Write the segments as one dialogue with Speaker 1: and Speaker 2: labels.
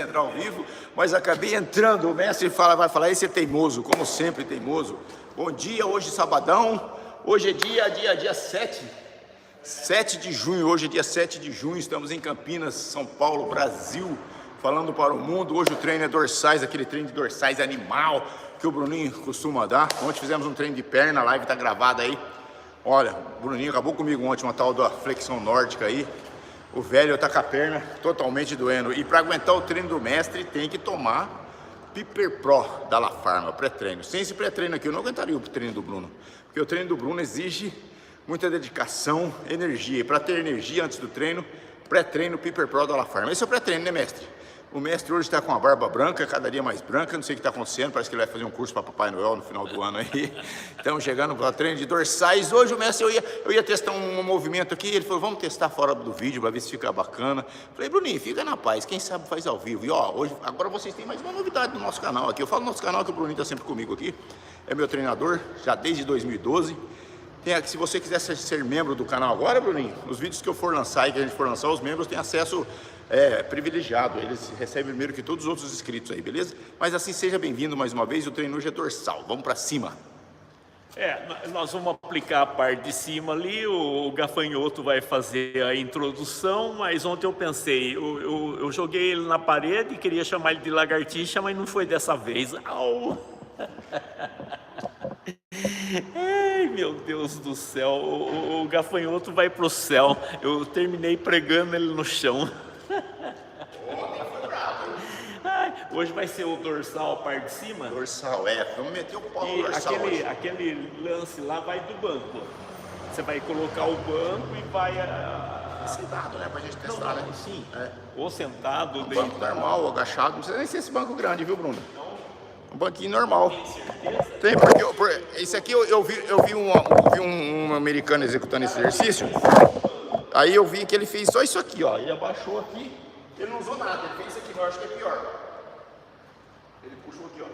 Speaker 1: entrar ao vivo, mas acabei entrando. O mestre vai falar, esse é teimoso, como sempre teimoso. Bom dia, hoje sabadão, hoje é dia 7 de junho, hoje é dia 7 de junho, estamos em Campinas, São Paulo, Brasil, falando para o mundo. Hoje o treino é dorsais, aquele treino de dorsais animal que o Bruninho costuma dar. Ontem fizemos um treino de perna, a live tá gravada aí. Olha, o Bruninho acabou comigo ontem, uma tal da flexão nórdica aí. O velho tá com a perna totalmente doendo. E para aguentar o treino do mestre, tem que tomar Piper Pro da La Pharma, pré-treino. Sem esse pré-treino aqui, eu não aguentaria o treino do Bruno. Porque o treino do Bruno exige muita dedicação, energia. E para ter energia antes do treino, pré-treino Piper Pro da La Pharma. Esse é o pré-treino, né, mestre? O mestre hoje está com a barba branca, cada dia mais branca. Não sei o que está acontecendo, parece que ele vai fazer um curso para Papai Noel no final do ano aí. Estamos chegando para o treino de dorsais. Hoje o mestre, eu ia testar um movimento aqui. Ele falou, vamos testar fora do vídeo para ver se fica bacana. Falei, Bruninho, fica na paz, quem sabe faz ao vivo. E ó, hoje, agora vocês têm mais uma novidade no nosso canal aqui. Eu falo no nosso canal que o Bruninho está sempre comigo aqui. É meu treinador, já desde 2012. Se você quiser ser membro do canal agora, Bruninho, os vídeos que eu for lançar e que a gente for lançar, os membros têm acesso privilegiado. Eles recebem primeiro que todos os outros inscritos aí, beleza? Mas assim, seja bem-vindo mais uma vez. O treino hoje é dorsal. Vamos para cima.
Speaker 2: Nós vamos aplicar a parte de cima ali, o gafanhoto vai fazer a introdução, mas ontem eu pensei, eu joguei ele na parede e queria chamar ele de lagartixa, mas não foi dessa vez. Au! Ai, meu Deus do céu, o gafanhoto vai pro céu. Eu terminei pregando ele no chão. Ai, hoje vai ser o dorsal, a parte de cima.
Speaker 1: Dorsal, vamos meter o pau no
Speaker 2: E
Speaker 1: dorsal hoje.
Speaker 2: aquele lance lá vai do banco. Você vai colocar o banco e vai...
Speaker 1: Sentado, né, pra gente testar, né?
Speaker 2: Sim, ou sentado.
Speaker 1: Banco normal, ou agachado, não precisa nem ser esse banco grande, viu, Bruno? Um banquinho normal. Tem, porque esse aqui eu vi um americano executando esse exercício. Aí eu vi que ele fez só isso aqui, ó. Ele abaixou aqui, ele não usou nada, ele fez isso aqui, mas eu acho que é pior. Ele puxou aqui, ó.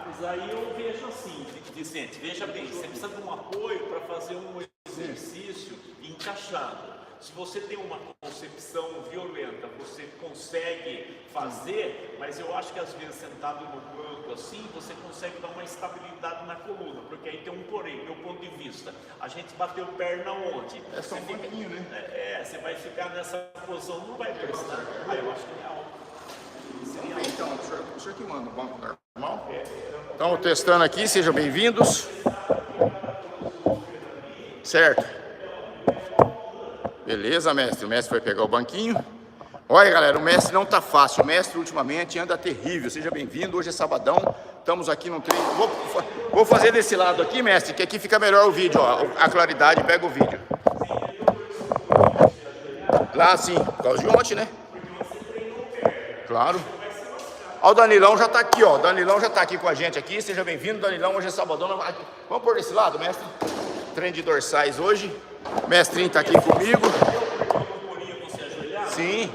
Speaker 2: Mas aí eu vejo assim, Vicente, veja bem, você precisa de um apoio para fazer um exercício encaixado. Se você tem uma concepção violenta, você consegue fazer, mas eu acho que às vezes sentado no banco assim, você consegue dar uma estabilidade na coluna, porque aí tem um porém, meu ponto de vista. A gente bateu perna onde?
Speaker 1: É só um banquinho, né?
Speaker 2: Você vai ficar nessa posição, não vai prestar. Eu acho que é algo.
Speaker 1: Então, o senhor que manda o banco normal? Estamos testando aqui, sejam bem-vindos. Certo. Beleza, mestre. O mestre foi pegar o banquinho. Olha, galera, o mestre não tá fácil. O mestre ultimamente anda terrível. Seja bem-vindo. Hoje é sabadão. Estamos aqui no treino. Vou fazer desse lado aqui, mestre, que aqui fica melhor o vídeo, ó. A claridade pega o vídeo. Lá sim, por causa de ontem, né? Claro. Ó, o Danilão já tá aqui, ó. O Danilão já tá aqui com a gente aqui. Seja bem-vindo, Danilão. Hoje é sabadão. Vamos por desse lado, mestre. Treino de dorsais hoje. O mestrinho tá aqui comigo. Sim.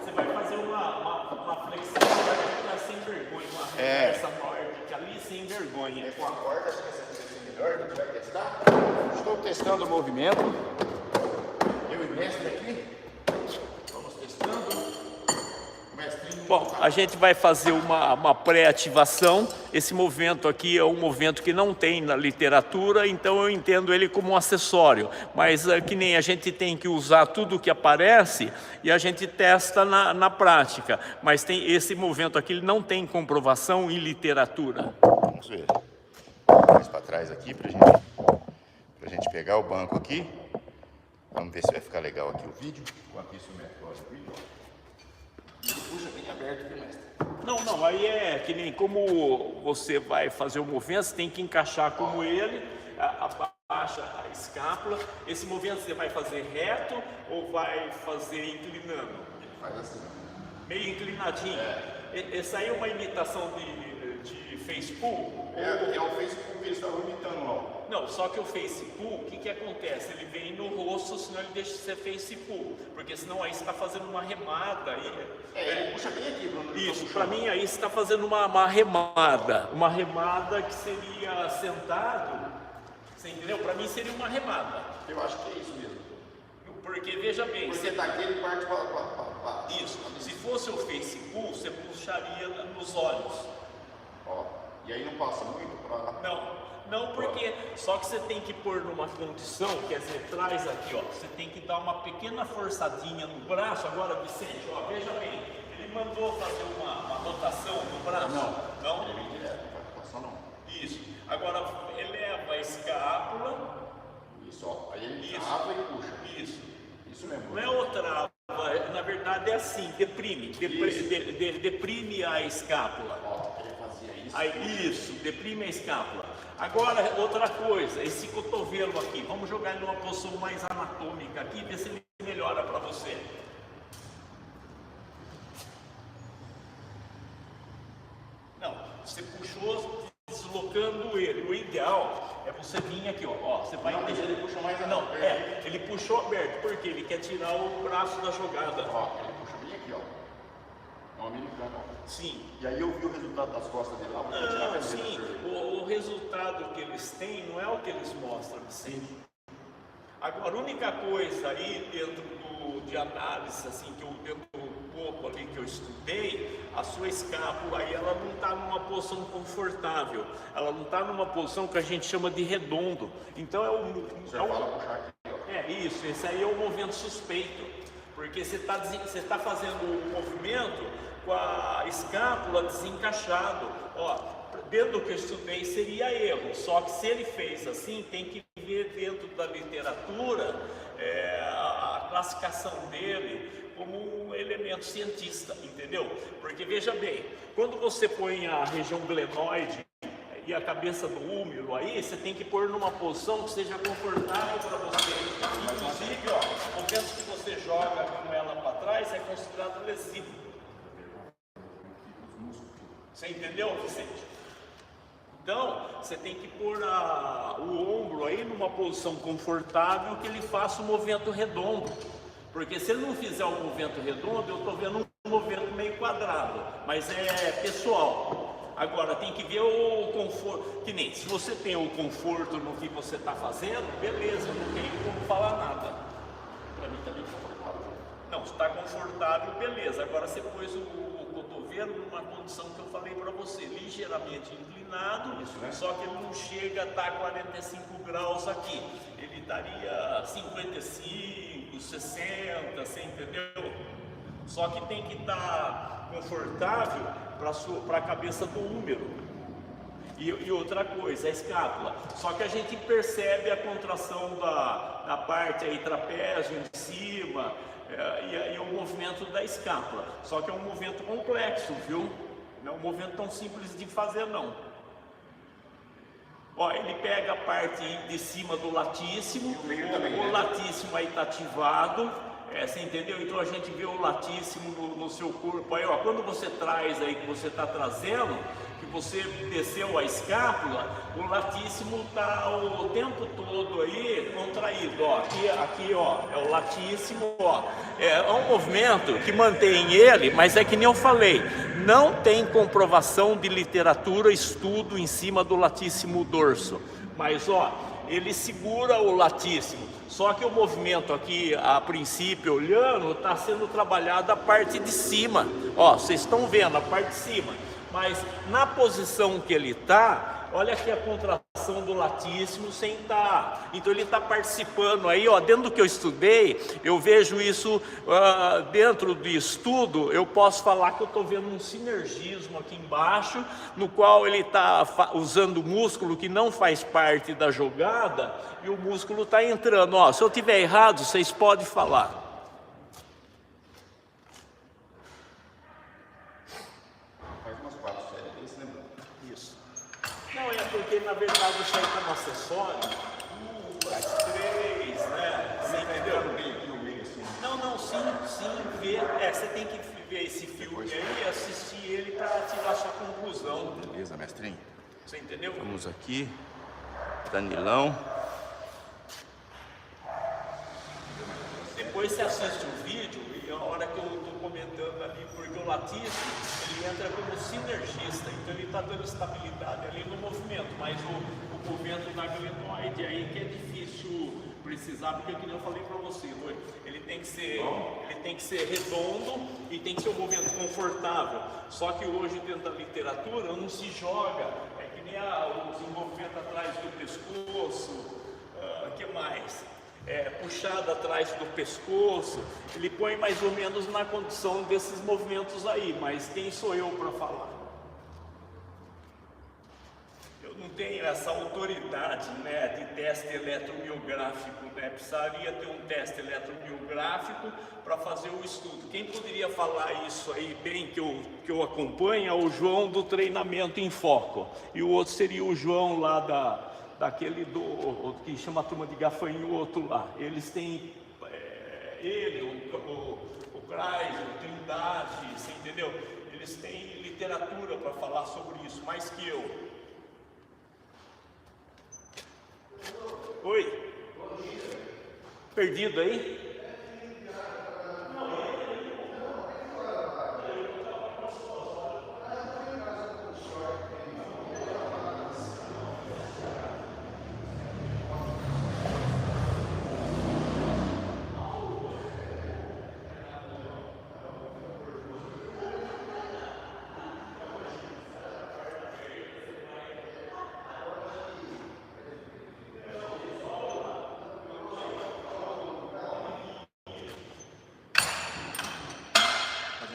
Speaker 2: Você vai fazer uma flexão, vai ficar sem vergonha, uma reversa nórdica ali sem vergonha.
Speaker 1: Com a corda, acho que essa aqui vai ser melhor. A gente vai testar. Estou testando o movimento. Eu e o mestre aqui. Vamos testando.
Speaker 2: Bom, a gente vai fazer uma pré-ativação. Esse movimento aqui é um movimento que não tem na literatura, então eu entendo ele como um acessório. Mas que nem a gente tem que usar tudo que aparece e a gente testa na prática. Mas tem esse movimento aqui, ele não tem comprovação em literatura.
Speaker 1: Vamos ver. Mais para trás aqui pra gente pegar o banco aqui. Vamos ver se vai ficar legal aqui o vídeo. Enquanto isso o método olha o vídeo. Puxa bem aberto, viu, mestre?
Speaker 2: Não, aí é que nem como você vai fazer o movimento, você tem que encaixar como ele, abaixa a escápula. Esse movimento você vai fazer reto ou vai fazer inclinando?
Speaker 1: Faz assim.
Speaker 2: Meio inclinadinho. Essa aí é uma imitação de face pull?
Speaker 1: É o face pull que eles estavam imitando lá.
Speaker 2: Não, só que o face pull, o que acontece? Ele vem no rosto, senão ele deixa de ser face pull, porque senão aí você está fazendo uma remada.
Speaker 1: Ele puxa bem aqui, Bruno.
Speaker 2: Isso, para mim aí você está fazendo uma remada que seria sentado, você entendeu? Para mim seria uma remada.
Speaker 1: Eu acho que é isso mesmo.
Speaker 2: Porque veja bem,
Speaker 1: Porque daquele parte para parte.
Speaker 2: Isso. Se fosse o face pull, você puxaria nos olhos.
Speaker 1: Ó, e aí não passa muito para...
Speaker 2: Não, porque só que você tem que pôr numa condição, quer dizer, traz aqui, ó, você tem que dar uma pequena forçadinha no braço. Agora, Vicente, ó, veja bem, ele mandou fazer uma rotação no braço. Não?
Speaker 1: Ele vem direto, não vai passar não.
Speaker 2: Isso. Agora, eleva a escápula.
Speaker 1: Isso, ó, aí ele trava e puxa. Isso mesmo.
Speaker 2: Não é outra, na verdade é assim, deprime a escápula.
Speaker 1: Ó, ele fazia isso.
Speaker 2: Aí, isso, deprime a escápula. Agora, outra coisa, esse cotovelo aqui, vamos jogar ele numa posição mais anatômica aqui, ver se ele melhora para você. Não, você puxou deslocando ele. O ideal é você vir aqui, ó. Você vai
Speaker 1: mas ele puxa mais
Speaker 2: Não, ele puxou aberto, porque ele quer tirar o braço da jogada.
Speaker 1: Ó, ele puxa bem aqui, ó. É um americano, ó.
Speaker 2: Sim.
Speaker 1: E aí eu vi o resultado das costas dele lá.
Speaker 2: Não, sim. O resultado que eles têm não é o que eles mostram, sim. Agora, a única coisa aí dentro de análise, assim, que eu dentro do pouco ali que eu estudei, a sua escápula aí, ela não está numa posição confortável. Ela não está numa posição que a gente chama de redondo. Então
Speaker 1: Você fala puxar aqui, ó.
Speaker 2: É isso, esse aí é o movimento suspeito. Porque você tá fazendo o movimento com a escápula desencaixado. Ó, dentro do que eu estudei seria erro, só que se ele fez assim, tem que ver dentro da literatura a classificação dele como um elemento cientista, entendeu? Porque veja bem, quando você põe a região glenoide e a cabeça do húmero aí, você tem que pôr numa posição que seja confortável para você. Inclusive, ó, o momento que você joga com ela para trás é considerado lesivo. Você entendeu, Vicente? Então, você tem que pôr o ombro aí numa posição confortável que ele faça um movimento redondo. Porque se ele não fizer um movimento redondo, eu estou vendo um movimento meio quadrado, mas é pessoal. Agora, tem que ver o conforto, que nem se você tem o conforto no que você está fazendo, beleza, não tem como falar nada. Para mim também está confortável. Não, se está confortável, beleza. Agora você pôs o cotovelo numa condição que eu falei para você, ligeiramente inclinado,
Speaker 1: isso, né?
Speaker 2: Só que ele não chega a estar 45 graus aqui. Ele estaria 55, 60, você entendeu? Só que tem que estar confortável para a cabeça do húmero. E outra coisa, a escápula. Só que a gente percebe a contração da parte aí, trapézio em cima, e o movimento da escápula. Só que é um movimento complexo, viu? Não é um movimento tão simples de fazer, não. Ó, ele pega a parte de cima do latíssimo, o latíssimo aí está ativado, você entendeu? Então a gente vê o latíssimo no seu corpo. Aí, ó, quando você traz aí, que você está trazendo, que você desceu a escápula, o latíssimo está o tempo todo aí contraído. Ó, aqui ó, é o latíssimo, ó. É um movimento que mantém ele, mas é que nem eu falei, não tem comprovação de literatura, estudo em cima do latíssimo dorso. Mas ó, ele segura o latíssimo. Só que o movimento aqui, a princípio, olhando, está sendo trabalhado a parte de cima. Ó, vocês estão vendo a parte de cima. Mas na posição que ele está, olha aqui a contração do latíssimo sem estar. Então ele está participando aí, ó, dentro do que eu estudei, eu vejo isso dentro do estudo, eu posso falar que eu estou vendo um sinergismo aqui embaixo, no qual ele está usando músculo que não faz parte da jogada, e o músculo está entrando. Ó, se eu estiver errado, vocês podem falar. Não, é porque na verdade isso aí como acessório, 2, 3, né? Você entendeu? Não, sim, ver. Você tem que ver esse filme aí e assistir ele para tirar sua conclusão.
Speaker 1: Beleza, mestrinho?
Speaker 2: Você entendeu?
Speaker 1: Vamos aqui, Danilão.
Speaker 2: Depois você assiste o vídeo e a hora que eu estou comentando ali, porque o latíssimo, ele entra como sinergista, então ele está dando estabilidade ali no movimento, mas o movimento da glenoide aí que é difícil, precisar, porque que nem eu falei para você, ele tem que ser redondo e tem que ser um movimento confortável. Só que hoje dentro da literatura não se joga, é que nem o desenvolvimento atrás do pescoço, que mais? Puxado atrás do pescoço, ele põe mais ou menos na condição desses movimentos aí, mas quem sou eu para falar? Eu não tenho essa autoridade, né, de teste eletromiográfico, né? Precisaria ter um teste eletromiográfico para fazer o estudo. Quem poderia falar isso aí bem, que eu acompanho, é o João do Treinamento em Foco, e o outro seria o João lá daquele que chama a turma de gafanhoto lá. Eles têm, o Crais, o Trindade, você entendeu? Eles têm literatura para falar sobre isso, mais que eu. Oi? Perdido aí?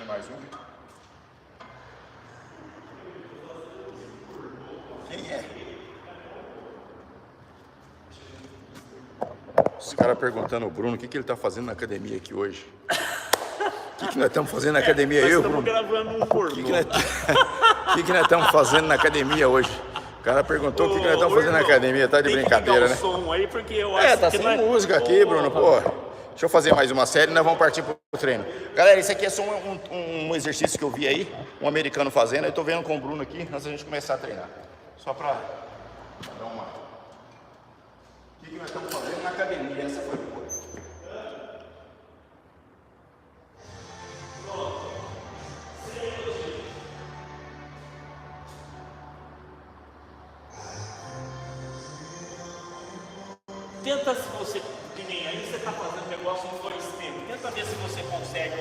Speaker 1: Mais um. Quem é? Os caras perguntando ao Bruno o que ele tá fazendo na academia aqui hoje. O que nós estamos fazendo na academia, eu, Bruno?
Speaker 2: Nós estamos gravando um pornô.
Speaker 1: O que nós estamos fazendo na academia hoje? O cara perguntou o que nós estamos fazendo na academia, tá de brincadeira, né?
Speaker 2: Som aí porque eu acho
Speaker 1: tá
Speaker 2: que
Speaker 1: sem música aqui, Bruno, pô. Deixa eu fazer mais uma série e nós vamos partir pro treino. Galera, isso aqui é só um exercício que eu vi aí, um americano fazendo. Eu tô vendo com o Bruno aqui, antes da gente começar a treinar. Só pra dar uma... O que nós estamos fazendo na academia? Essa foi boa.
Speaker 2: Tenta, se você, que nem aí você está fazendo negócio em 2 tempos, tenta ver se você consegue,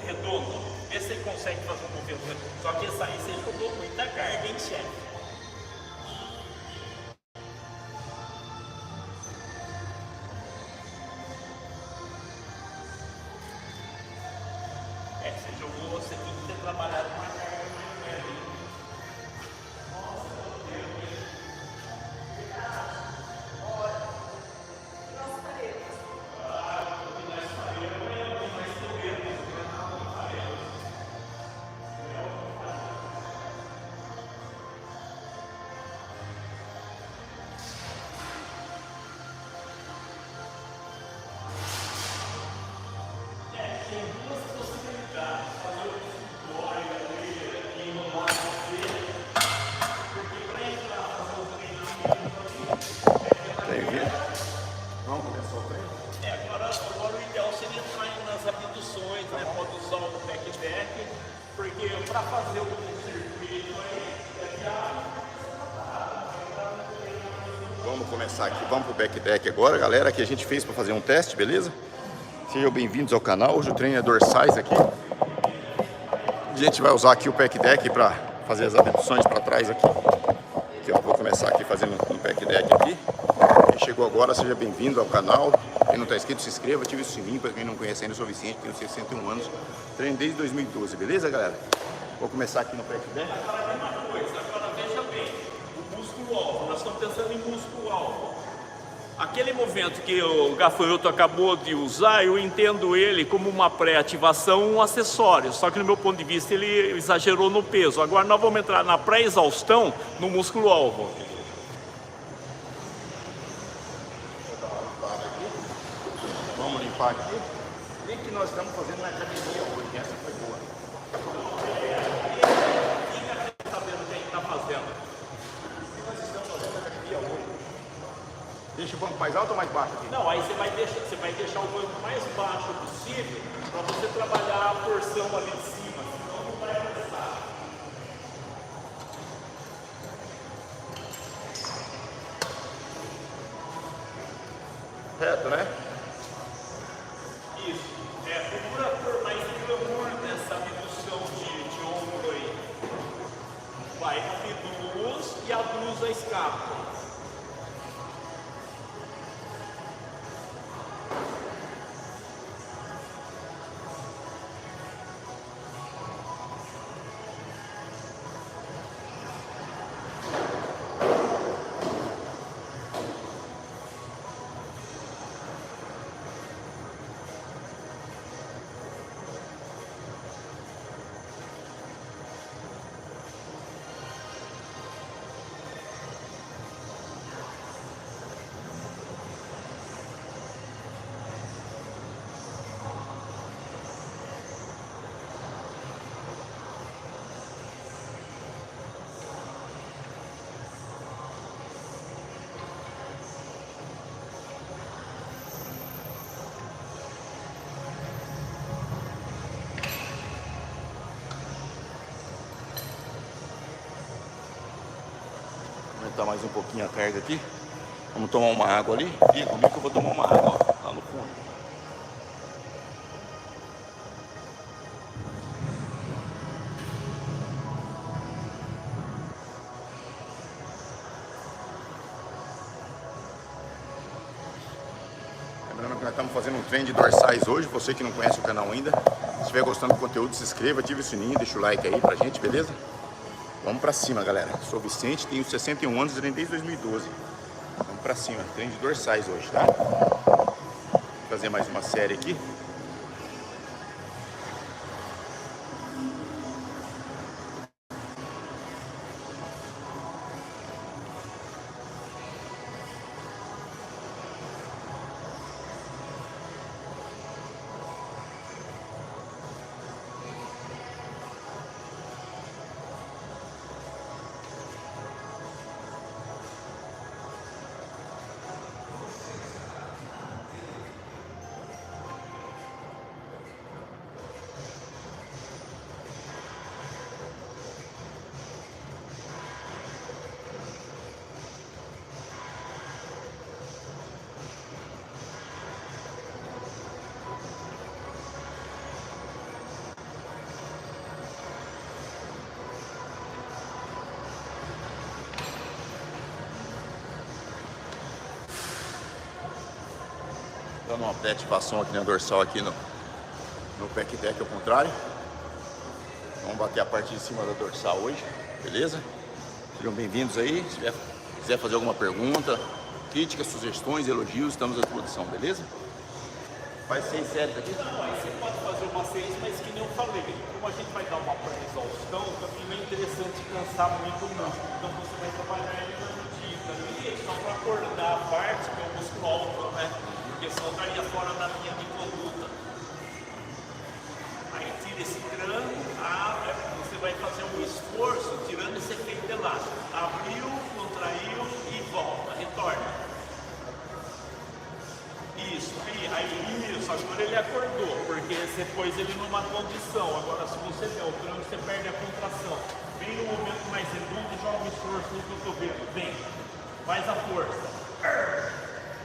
Speaker 2: redondo, vê se ele consegue fazer um movimento. Só que essa aí você jogou muita carga, hein, chefe? Você jogou, você tem que ter trabalhado uma carga mais leve.
Speaker 1: Vamos começar o treino?
Speaker 2: Agora o ideal seria entrar nas abduções, né? Pode usar o back, porque para fazer o circuito aí,
Speaker 1: Vamos começar aqui, vamos pro back deck agora, galera, que a gente fez para fazer um teste, beleza? Sejam bem-vindos ao canal. Hoje o treino é dorsais aqui. A gente vai usar aqui o back deck para fazer as abduções para trás aqui. Aqui, ó, vou começar aqui fazendo um back deck aqui. Quem chegou agora, seja bem-vindo ao canal. Quem não está inscrito, se inscreva, ative o sininho. Para quem não conhece ainda, eu sou Vicente, tenho 61 anos, treino desde 2012, beleza, galera? Vou começar aqui no back deck.
Speaker 2: Agora veja bem, o músculo-alvo, nós estamos pensando em músculo-alvo. Aquele movimento que o gafanhoto acabou de usar, eu entendo ele como uma pré-ativação, um acessório. Só que no meu ponto de vista ele exagerou no peso. Agora nós vamos entrar na pré-exaustão no músculo-alvo.
Speaker 1: Vamos limpar aqui. O que nós estamos fazendo na academia hoje? Essa foi boa.
Speaker 2: Quem está sabendo o que a gente está fazendo?
Speaker 1: O que nós estamos fazendo na academia hoje? Deixa o banco mais alto ou mais baixo aqui?
Speaker 2: Não, aí você vai deixar o banco mais baixo possível para você trabalhar a torção ali de cima, senão não vai começar.
Speaker 1: Correto, né?
Speaker 2: Isso. Procura por mais glamour nessa redução de ombro aí. Vai abduz e abduz a escápula.
Speaker 1: Aumentar mais um pouquinho a carga aqui. Vamos tomar uma água ali. Fica comigo que eu vou tomar uma água, ó, lá no fundo. Lembrando que nós estamos fazendo um treino de dorsais hoje. Você que não conhece o canal ainda, se estiver gostando do conteúdo, se inscreva, ative o sininho, deixa o like aí pra gente, beleza? Vamos pra cima, galera. Sou Vicente, tenho 61 anos, treino desde 2012. Vamos pra cima, treino de dorsais hoje, tá? Vou fazer mais uma série aqui. Dando uma pré-ativação aqui na dorsal, aqui no pec deck ao contrário. Vamos bater a parte de cima da dorsal hoje, beleza? Sejam bem-vindos aí. Se quiser fazer alguma pergunta, críticas, sugestões, elogios, estamos à disposição, beleza? Faz 6 séries aqui?
Speaker 2: Não, aí você pode fazer uma 6, mas que nem eu falei, como a gente vai dar uma pré-exaustão, também não é interessante cansar muito o músculo. Então você vai trabalhar ele no dia, só para acordar a parte que é o músculo alto, né? Porque senão estaria fora da linha de conduta. Aí tira esse tranco, abre, você vai fazer um esforço tirando esse efeito elástico. Abriu, contraiu e volta, retorna. Isso, aí isso, agora ele acordou, porque você pôs ele numa condição. Agora se você der o tranco, você perde a contração. Vem no momento mais redondo e joga o esforço no cotovelo. Vem, faz a força.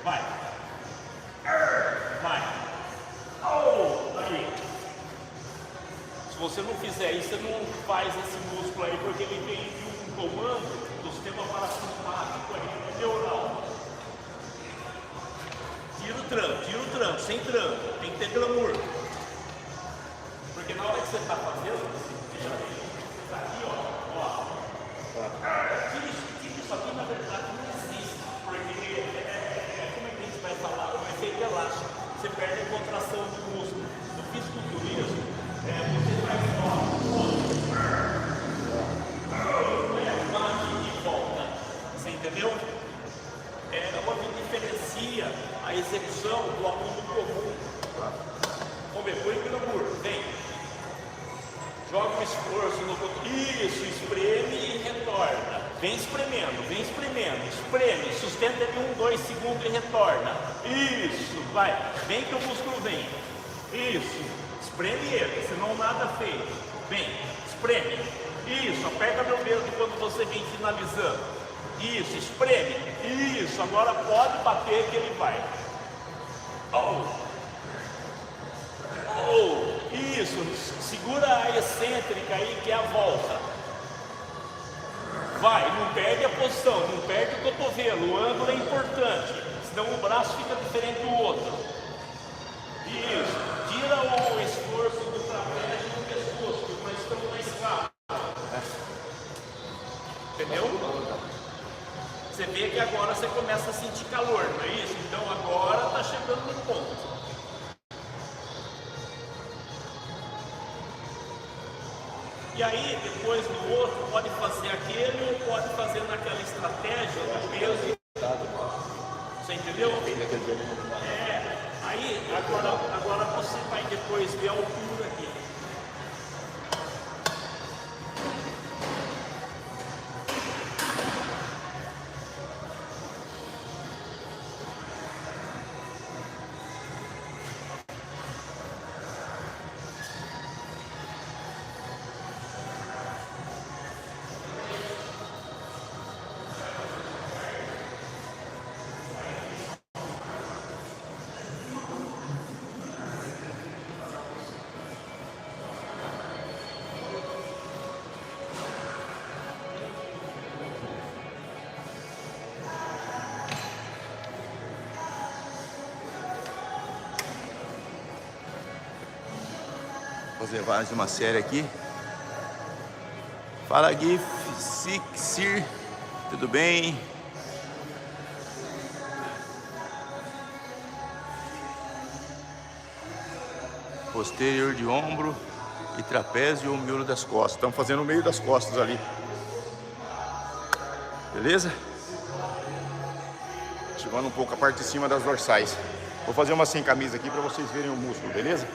Speaker 2: Vai. Vai. Oh, aí. Se você não fizer isso, você não faz esse músculo aí, porque ele vem de um comando do sistema parasimpático aí, neural. Tira o tranco, sem tranco. Tem que ter glamour. Porque na hora que você está fazendo, você está aqui, ó. Tira isso aqui, na verdade, não existe. Porque como a gente vai falar, o efeito elástico. Você perde a contração do músculo. No fisiculturismo, você faz e volta. Você entendeu? Onde diferencia a execução do aluno comum. Vamos ver, põe glamour, vem. Joga o esforço no. Isso, espreme e retorna. Vem espremendo, espreme, sustenta ele 1, 2 segundos e retorna. Isso, vai, vem que o músculo vem. Isso, espreme ele, senão nada feito. Vem, espreme. Isso, aperta meu dedo quando você vem finalizando. Isso, espreme. Isso, agora pode bater que ele vai. Isso, segura a excêntrica aí, que é a volta. Vai, não perde a posição, não perde o cotovelo, o ângulo é importante, senão o braço fica diferente do outro. Isso, tira o esforço do trapézio no pescoço, porque nós estamos na escala. Entendeu? Você vê que agora você começa a sentir calor, não é isso? Então agora está chegando no ponto. E aí, depois no outro, pode fazer aquele ou pode fazer naquela estratégia do peso. Você entendeu? Aí, agora você vai depois ver a altura aqui.
Speaker 1: Fazer mais uma série aqui. Fala Gui, Sir, tudo bem? Posterior de ombro e trapézio ou miolo das costas. Estamos fazendo o meio das costas ali. Beleza? Ativando um pouco a parte de cima das dorsais. Vou fazer uma sem camisa aqui para vocês verem o músculo, beleza?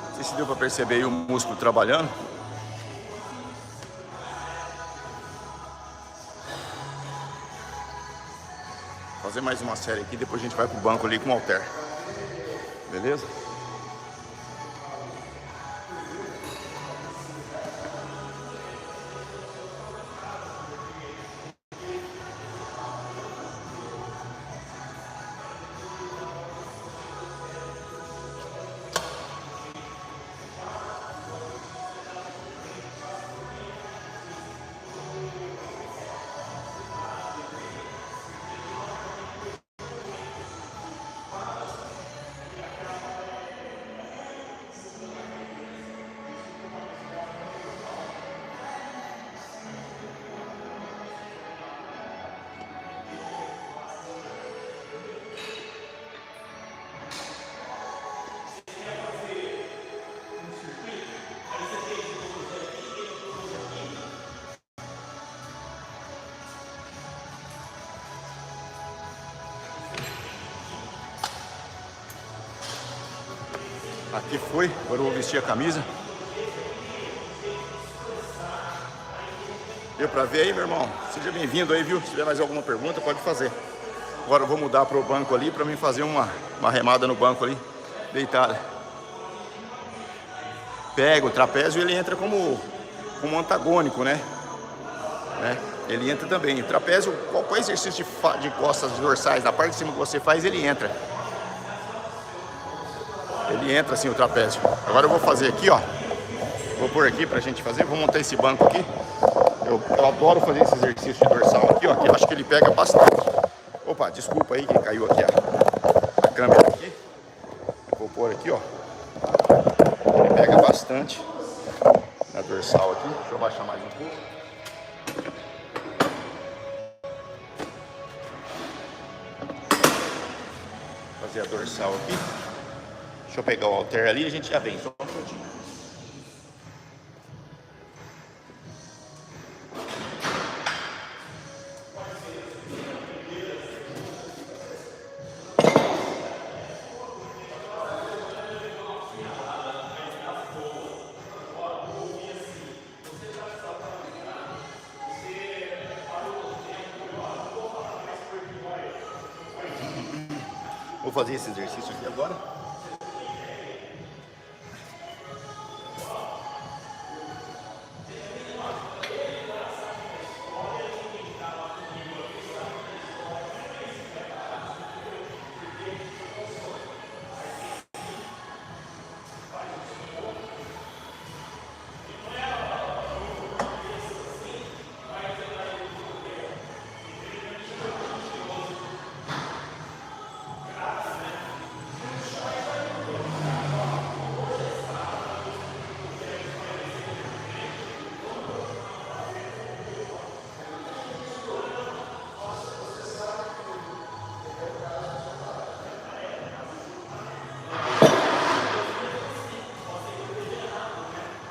Speaker 1: Não sei se deu para perceber aí o músculo trabalhando. Vou fazer mais uma série aqui, depois a gente vai pro banco ali com o halter. Beleza? Aqui foi, agora eu vou vestir a camisa. Deu pra ver aí, meu irmão? Seja bem-vindo aí, viu? Se tiver mais alguma pergunta, pode fazer. Agora eu vou mudar pro banco ali pra mim fazer uma remada no banco ali, deitada. Pega o trapézio, ele entra como antagônico, né? Ele entra também. O trapézio, qualquer exercício de costas dorsais, na parte de cima que você faz, ele entra. Ele entra assim, o trapézio. Agora eu vou fazer aqui, ó. Vou pôr aqui pra gente fazer. Vou montar esse banco aqui. Eu adoro fazer esse exercício de dorsal aqui, ó, que eu acho que ele pega bastante. Opa, desculpa aí que caiu aqui a câmera aqui. Eu vou pôr aqui, ó. Ele pega bastante na dorsal aqui. Deixa eu baixar mais um pouco. Fazer a dorsal aqui. Deixa eu pegar o halter ali e a gente já vem. Só um minutinho. Vou fazer esse exercício aqui agora.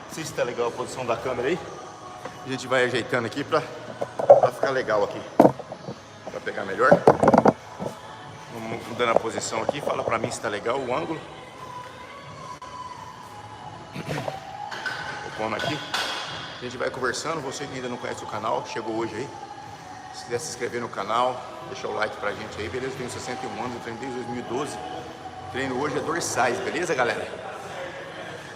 Speaker 1: Não sei se tá legal a posição da câmera aí. A gente vai ajeitando aqui pra ficar legal aqui. Pra pegar melhor. Vamos mudando a posição aqui. Fala pra mim se tá legal o ângulo. Vou pondo aqui. A gente vai conversando. Você que ainda não conhece o canal, chegou hoje aí. Se quiser se inscrever no canal, deixar o like pra gente aí, beleza? Eu tenho 61 anos, eu treino desde 2012. Treino hoje é dorsais, beleza, galera?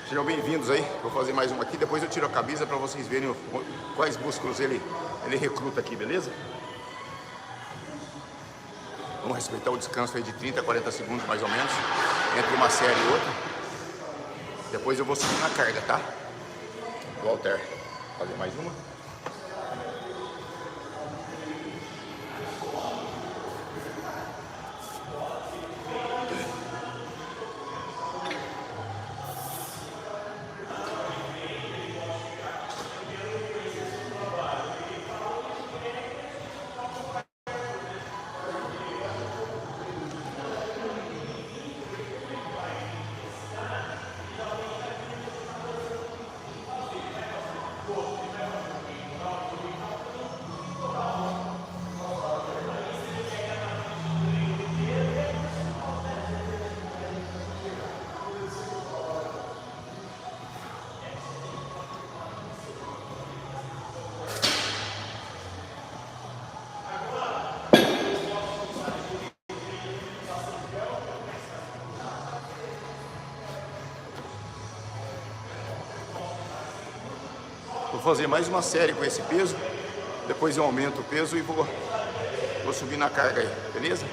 Speaker 1: Sejam bem-vindos aí, vou fazer mais uma aqui, depois eu tiro a camisa para vocês verem quais músculos ele recruta aqui, beleza? Vamos respeitar o descanso aí de 30 a 40 segundos mais ou menos, entre uma série e outra. Depois eu vou subir na carga, tá? Do halter. Vou fazer mais uma. Vou fazer mais uma série com esse peso, depois eu aumento o peso e vou subir na carga aí, beleza?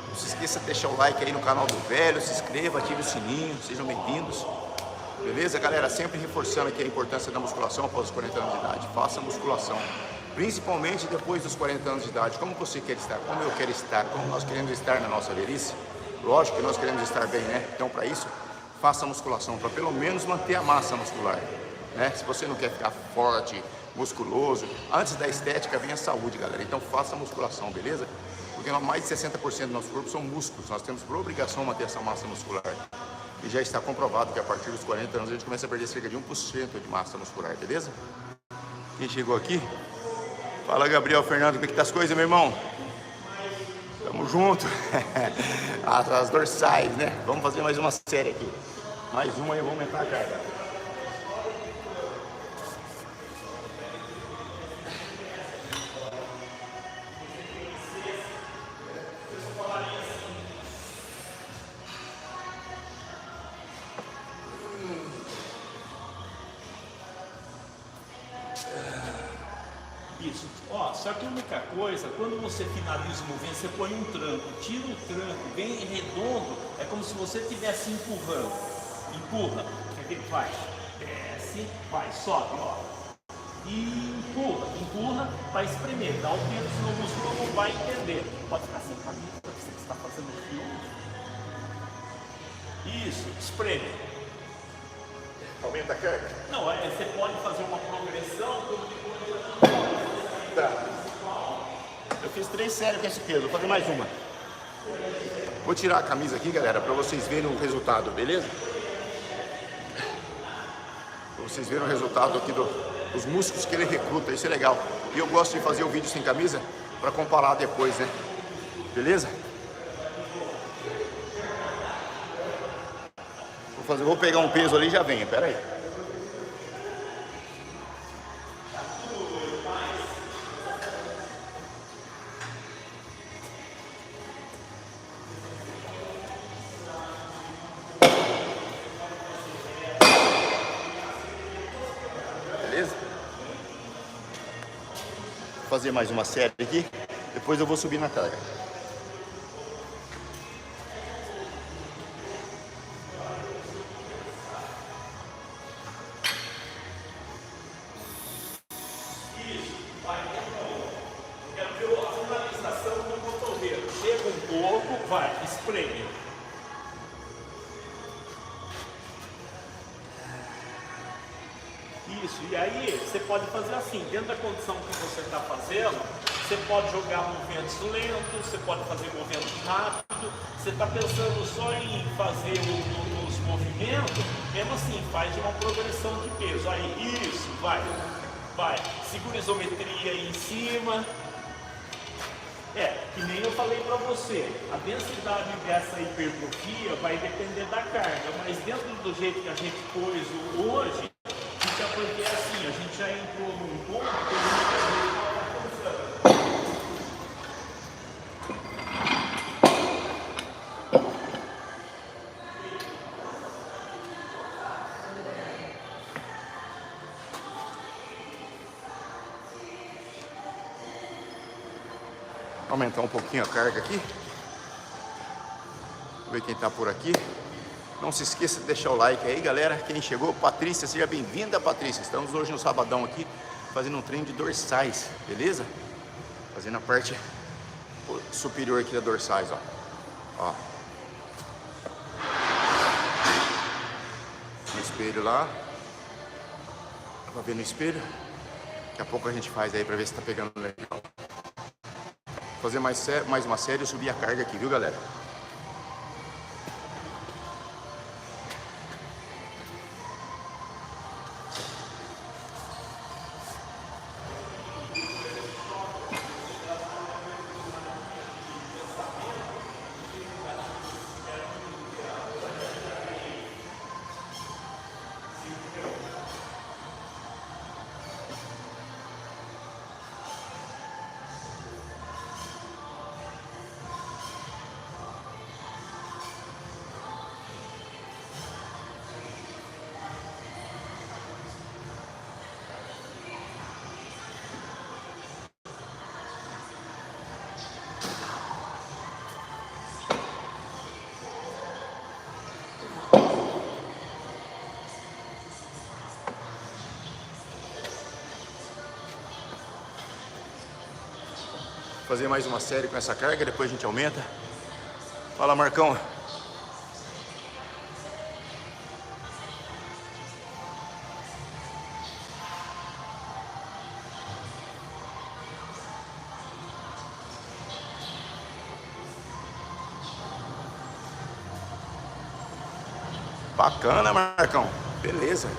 Speaker 1: Não se esqueça de deixar o like aí no canal do velho, se inscreva, ative o sininho, sejam bem-vindos. Beleza, galera? Sempre reforçando aqui a importância da musculação após os 40 anos de idade. Faça musculação, principalmente depois dos 40 anos de idade. Como você quer estar, como eu quero estar, como nós queremos estar na nossa velhice. Lógico que nós queremos estar bem, né? Então, para isso, faça musculação, para pelo menos manter a massa muscular. Né? Se você não quer ficar forte, musculoso, antes da estética vem a saúde, galera. Então faça musculação, beleza? Porque mais de 60% do nosso corpo são músculos. Nós temos por obrigação manter essa massa muscular. E já está comprovado que a partir dos 40 anos a gente começa a perder cerca de 1% de massa muscular, beleza? Quem chegou aqui? Fala, Gabriel Fernando, como é que tá as coisas, meu irmão? Tamo junto. As dorsais, né? Vamos fazer mais uma série aqui. Mais uma e eu vou aumentar a carga.
Speaker 2: Isso. Ó, só que a única coisa, quando você finaliza o movimento, você põe um tranco, tira o tranco bem redondo, é como se você estivesse empurrando. Empurra. O que ele faz? Desce, vai, sobe, ó. e empurra para espremer, dá um tempo, senão o músculo não vai entender. Pode ficar sem camisa, você está fazendo fio. Isso, espreme.
Speaker 1: Aumenta a carga?
Speaker 2: Não, você pode fazer uma progressão como
Speaker 1: Tá. Eu fiz 3 séries com esse peso, vou fazer mais uma. Vou tirar a camisa aqui, galera, para vocês verem o resultado, beleza? Para vocês verem o resultado aqui dos músculos que ele recruta, isso é legal. E eu gosto de fazer o vídeo sem camisa para comparar depois, né? Beleza? Vou pegar um peso ali e já venho, pera aí. Beleza? Vou fazer mais uma série aqui, depois eu vou subir na carga.
Speaker 2: vai, espreme. Isso, e aí você pode fazer assim, dentro da condição que você está fazendo, você pode jogar movimentos lentos, você pode fazer movimentos rápidos, você está pensando só em fazer os movimentos, mesmo assim, faz uma progressão de peso. Aí, isso, vai, segura a isometria aí em cima. Que nem eu falei para você, a densidade dessa hipertrofia vai depender da carga, mas dentro do jeito que a gente pôs hoje, fica porque assim, a gente já entrou num ponto que a gente
Speaker 1: aumentar um pouquinho a carga aqui. Vamos ver quem tá por aqui. Não se esqueça de deixar o like aí, galera. Quem chegou, Patrícia, seja bem-vinda, Patrícia. Estamos hoje no sabadão aqui, fazendo um treino de dorsais, beleza? Fazendo a parte superior aqui da dorsais, ó. No espelho lá. Dá pra ver no espelho. Daqui a pouco a gente faz aí pra ver se tá pegando legal. Fazer mais uma série e subir a carga aqui, viu, galera? Fazer mais uma série com essa carga, depois a gente aumenta. Fala, Marcão. Bacana, Marcão. Beleza.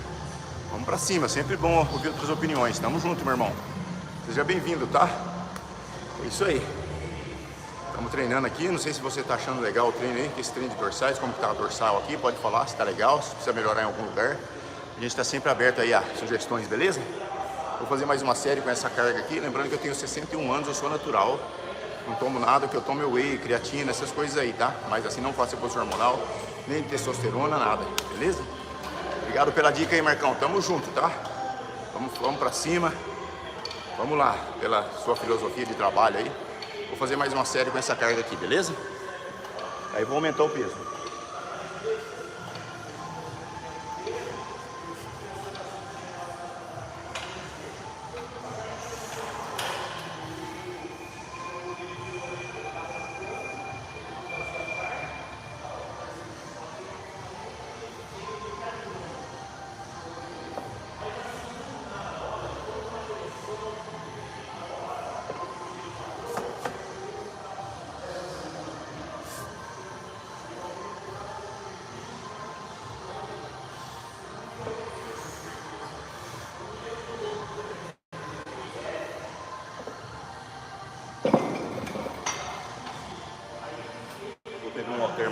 Speaker 1: Vamos pra cima. Sempre bom ouvir outras opiniões. Tamo junto, meu irmão. Seja bem-vindo, tá? É isso aí. Estamos treinando aqui. Não sei se você está achando legal o treino aí, esse treino de dorsais, como que tá a dorsal aqui. Pode falar se tá legal, se precisa melhorar em algum lugar. A gente está sempre aberto aí a sugestões, beleza? Vou fazer mais uma série com essa carga aqui. Lembrando que eu tenho 61 anos, eu sou natural. Não tomo nada, que eu tomo whey, creatina, essas coisas aí, tá? Mas assim não faço reposição hormonal, nem testosterona, nada, beleza? Obrigado pela dica aí, Marcão. Tamo junto, tá? Vamos pra cima. Vamos lá, pela sua filosofia de trabalho aí. Vou fazer mais uma série com essa carga aqui, beleza? Aí vou aumentar o peso.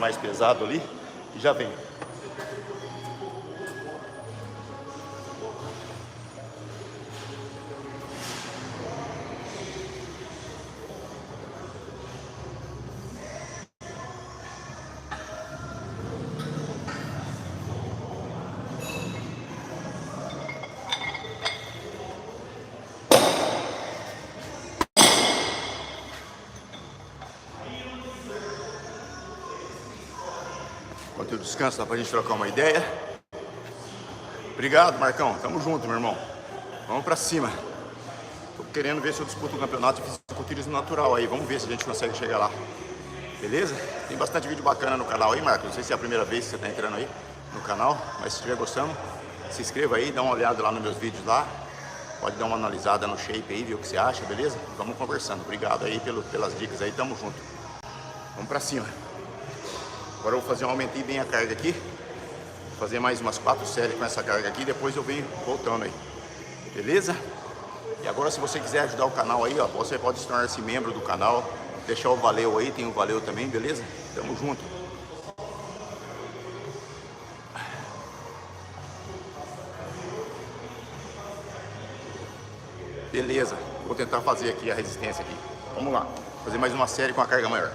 Speaker 1: mais pesado ali e já vem. Enquanto eu descanso, dá pra gente trocar uma ideia. Obrigado, Marcão. Tamo junto, meu irmão. Vamos pra cima. Tô querendo ver se eu disputo um campeonato de fisiculturismo natural aí. Vamos ver se a gente consegue chegar lá. Beleza? Tem bastante vídeo bacana no canal aí, Marcos. Não sei se é a primeira vez que você tá entrando aí no canal, mas se estiver gostando, se inscreva aí, dá uma olhada lá nos meus vídeos lá. Pode dar uma analisada no shape aí, ver o que você acha, beleza? Vamos conversando. Obrigado aí pelas dicas aí, tamo junto. Vamos pra cima. Agora eu vou fazer um aumentei bem a carga aqui. Vou fazer mais umas 4 séries com essa carga aqui. Depois eu venho voltando aí. Beleza? E agora se você quiser ajudar o canal aí, ó, você pode se tornar-se membro do canal. Deixar o valeu aí, tem o valeu também, beleza? Tamo junto. Beleza. Vou tentar fazer aqui a resistência aqui. Vamos lá. Fazer mais uma série com a carga maior.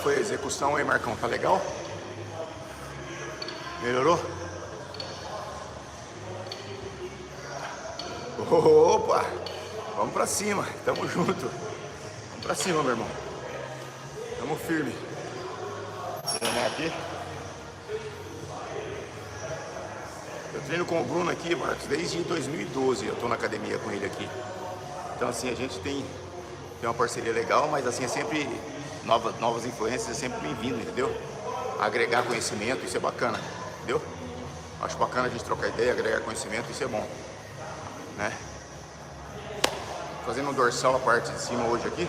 Speaker 1: Foi a execução aí, Marcão? Tá legal? Melhorou? Opa! Vamos pra cima, tamo junto. Vamos pra cima, meu irmão. Tamo firme. Vou treinar aqui. Eu treino com o Bruno aqui, Marcos, desde 2012. Eu tô na academia com ele aqui. Então assim, a gente tem uma parceria legal, mas assim, é sempre novas influências, é sempre bem-vindo, entendeu? Agregar conhecimento, isso é bacana, entendeu? Acho bacana a gente trocar ideia, agregar conhecimento, isso é bom, né? Fazendo um dorsal a parte de cima hoje aqui.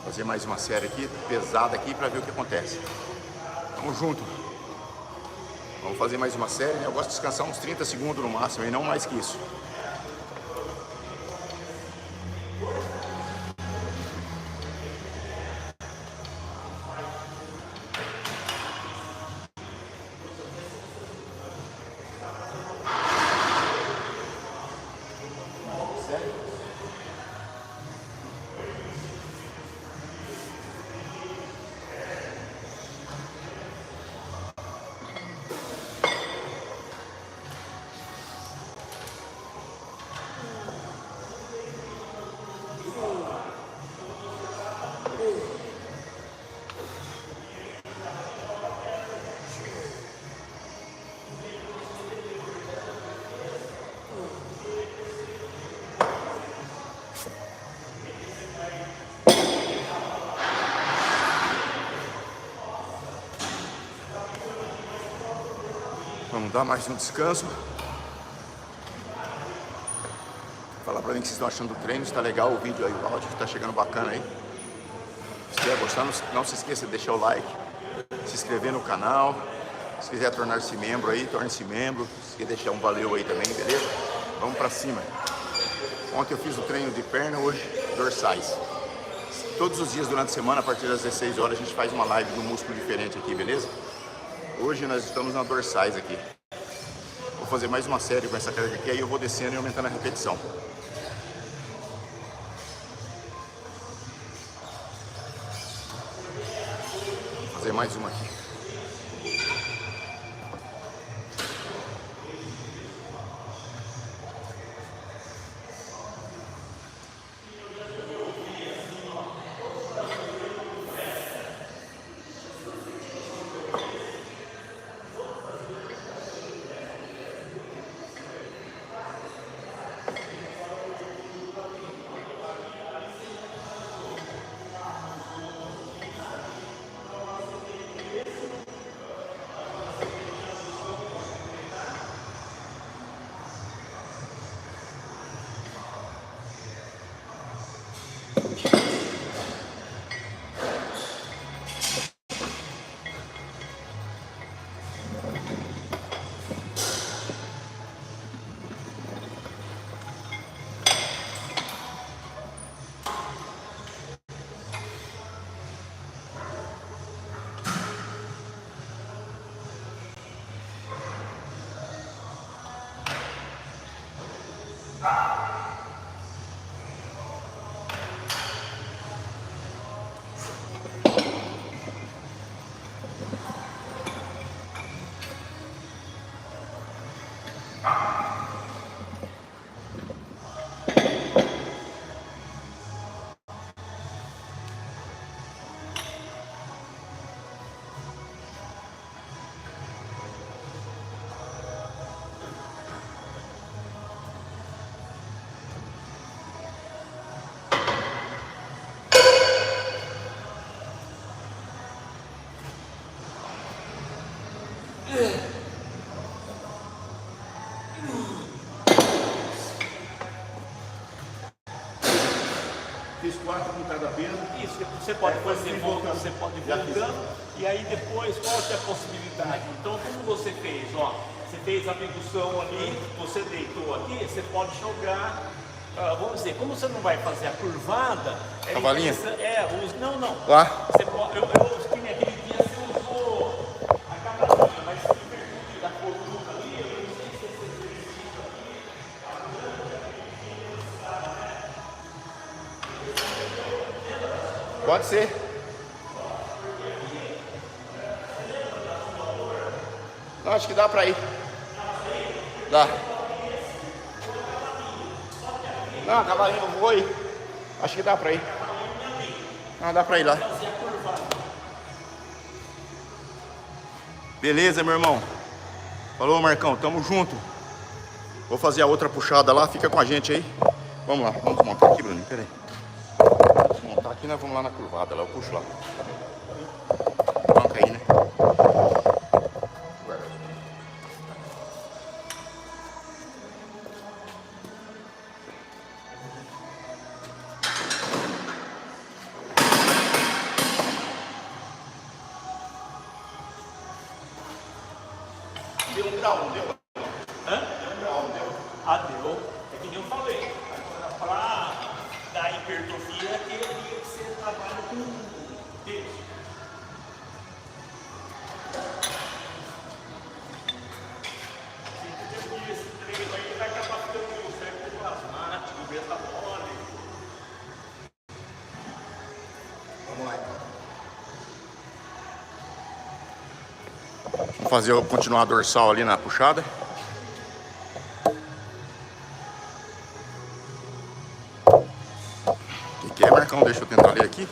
Speaker 1: Fazer mais uma série aqui, pesada aqui, pra ver o que acontece. Tamo junto. Vamos fazer mais uma série, né? Eu gosto de descansar uns 30 segundos no máximo, e não mais que isso. Vamos dar mais um descanso. Falar pra mim o que vocês estão achando do treino, se tá legal o vídeo aí, o áudio que tá chegando bacana aí. Se quiser gostar, não se esqueça de deixar o like, se inscrever no canal. Se quiser tornar-se membro aí, torne-se membro. Se quiser deixar um valeu aí também, beleza? Vamos pra cima. Ontem eu fiz o treino de perna, hoje dorsais. Todos os dias durante a semana, a partir das 16 horas, a gente faz uma live de um músculo diferente aqui, beleza? Hoje nós estamos na dorsais aqui. Vou fazer mais uma série com essa carga aqui, aí eu vou descendo e aumentando a repetição. Vou fazer mais uma aqui. Fiz 4 com cada peso.
Speaker 2: Isso, você pode fazer voltando, você pode ir voltando. E aí depois, qual que é a possibilidade? Então, como você fez, ó, você fez a abdução ali, você deitou aqui, você pode jogar, vamos dizer, como você não vai fazer a curvada...
Speaker 1: Cavalinha?
Speaker 2: Não.
Speaker 1: Lá?
Speaker 2: Você pode, eu que naquele dia você usou a cavalinha, mas se pergunte da coluna ali, eu não sei se você exercício aqui,
Speaker 1: Pode ser. Não, acho que dá pra ir. Dá. Não, cavalinho, eu vou ir. Acho que dá pra ir. Não, dá pra ir lá. Beleza, meu irmão. Falou, Marcão, tamo junto. Vou fazer a outra puxada lá, fica com a gente aí. Vamos lá, vamos montar aqui, Bruno, pera aí. Vamos montar aqui, nós vamos lá na curvada, lá, eu puxo lá. Banca aí, né? Deu um grau, não deu?
Speaker 2: Hã?
Speaker 1: Deu um grau, não deu?
Speaker 2: Deu. É que nem eu falei. Para dar hipertrofia, queria que você trabalhe com peso. Esse treino aí vai acabar ficando o cérebro plasmático, metabólico.
Speaker 1: Vamos lá, então. Vamos fazer, continuar a dorsal ali na puxada. O que é, Marcão? Deixa eu tentar ler aqui.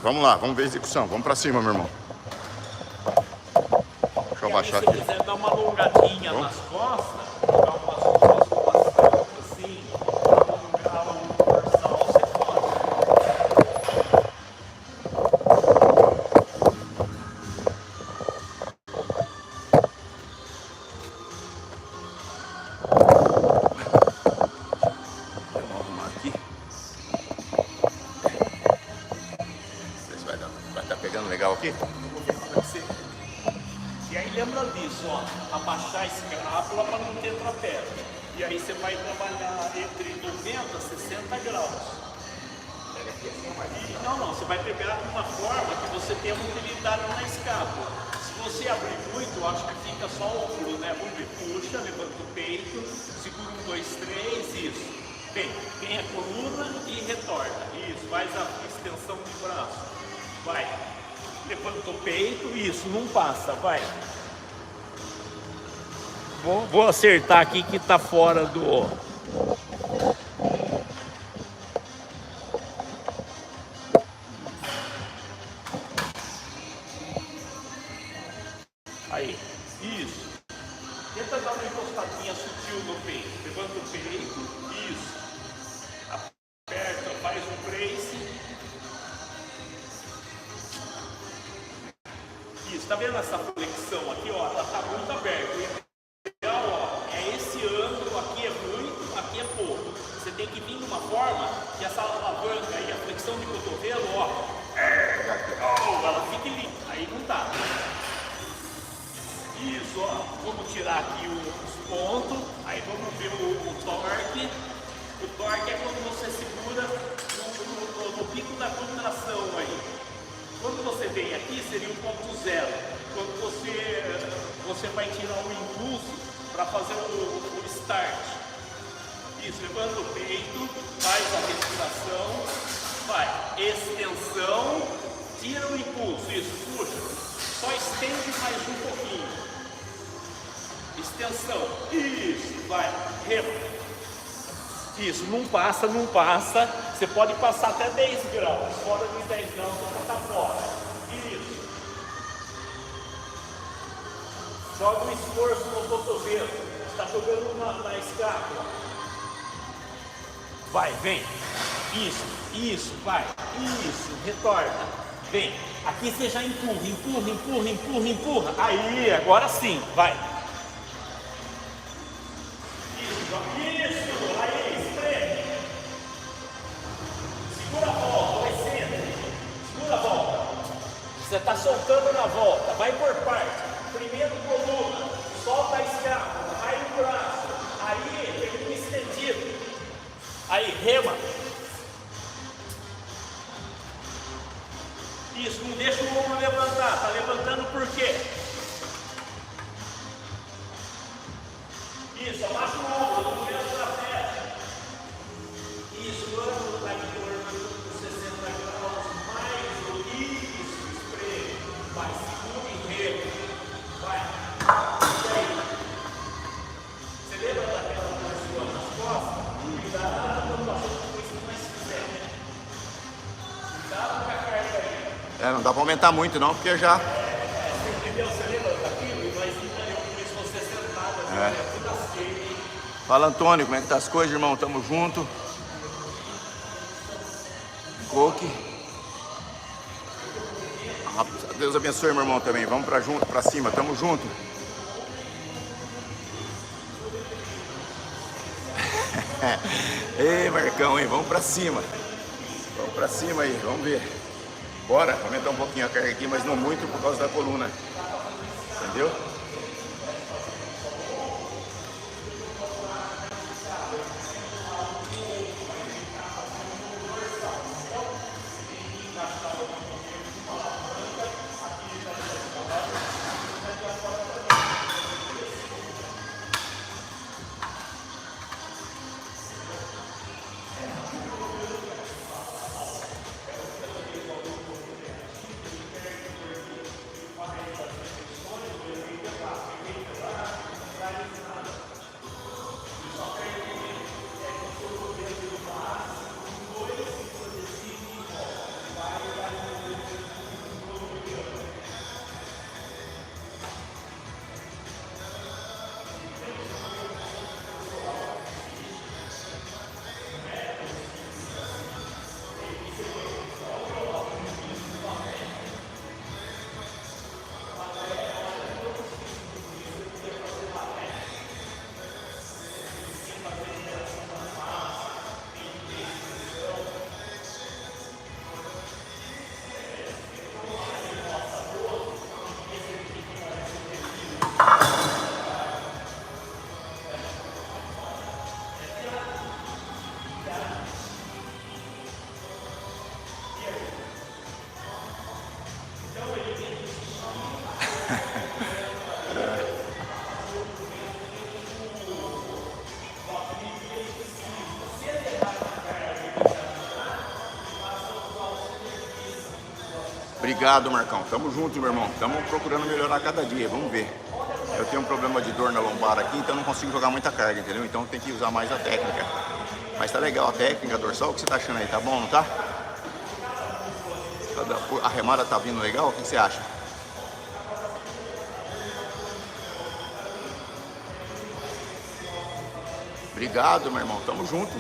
Speaker 1: Vamos lá, vamos ver a execução. Vamos pra cima, meu irmão. Deixa eu abaixar
Speaker 2: Se
Speaker 1: aqui.
Speaker 2: você quiser dar uma alongadinha nas costas, dar umas musculações assim, para alongar o dorsal, você pode.
Speaker 1: Vamos arrumar aqui. Ver se vai estar pegando legal aqui.
Speaker 2: E aí lembra disso, ó, abaixar a escápula para não ter trapézio. E aí você vai trabalhar entre 90 a 60 graus. Não, você vai pegar de uma forma que você tenha mobilidade na escápula. Se você abrir muito, eu acho que fica só o ombro, né? Vamos ver, puxa, levanta o peito, segura 1, 2, 3, isso. Vem a coluna e retorna. Isso, faz a extensão de braço. Vai. Levanta o peito, isso, não passa, vai. Vou acertar aqui que tá fora do... Aí, isso. Tenta dar uma encostadinha sutil no peito. Levanta o peito, isso. Aperta, faz um brace. Isso, tá vendo essa flexão aqui, ó? Ela tá muito aberta. O ideal, ó, é esse ângulo, aqui é muito, aqui é pouco. Você tem que vir de uma forma que essa alavanca aí, a flexão de cotovelo, ó, ela fique limpa. Aí não tá. Isso, ó. Vamos tirar aqui os pontos. Aí vamos ver o torque. O torque é quando você segura no pico da contração aí. Quando você vem aqui, seria o ponto zero. Quando você vai tirar o impulso para fazer o start. Isso, levanta o peito, faz a respiração, vai, extensão, tira o impulso, isso, puxa. Só estende mais um pouquinho. Extensão, isso, vai, remo. Isso, não passa. Você pode passar até 10 graus. Fora de 10 graus, você tá fora. Isso. Joga o esforço no cotovelo. Você está jogando na escápula. Vai, vem. Isso, vai. Isso, retorna. Vem. Aqui você já empurra, empurra, empurra, empurra, empurra. Aí, agora sim, vai. Isso, aí, espreme. Segura a volta, vai centro. Segura a volta. Você está soltando na volta, vai por parte. Primeiro coluna, solta a escápula, vai no braço. Aí, termina estendido. Aí, rema. Isso, não deixa o ombro levantar. Tá levantando por quê? Isso, abaixa o ombro, não menos da perna. Isso, ângulo está em torno de 60 graus, mais o isso, espreme. Vai, segura e remo. Vai. E aí? Você lembra daquela posição nas costas? Cuidado quando passou por isso que nós fizemos. Cuidado com a carga aí.
Speaker 1: Não dá pra aumentar muito não, porque já...
Speaker 2: Você entendeu? Você lembra daquilo? E nós entendemos por isso você sentado assim, tudo assim.
Speaker 1: Fala, Antônio, como é que tá as coisas, irmão? Tamo junto. Coque. Deus abençoe, meu irmão, também. Vamos pra cima, tamo junto. Ei, Marcão, hein? Vamos pra cima. Vamos pra cima aí, vamos ver. Bora, aumentar um pouquinho a carga aqui, mas não muito por causa da coluna. Entendeu? Obrigado, Marcão. Tamo junto, meu irmão. Tamo procurando melhorar cada dia. Vamos ver. Eu tenho um problema de dor na lombar aqui, então não consigo jogar muita carga, entendeu? Então tem que usar mais a técnica. Mas tá legal a técnica, a dorsal. O que você tá achando aí? Tá bom, não tá? A remada tá vindo legal? O que você acha? Obrigado, meu irmão. Tamo junto.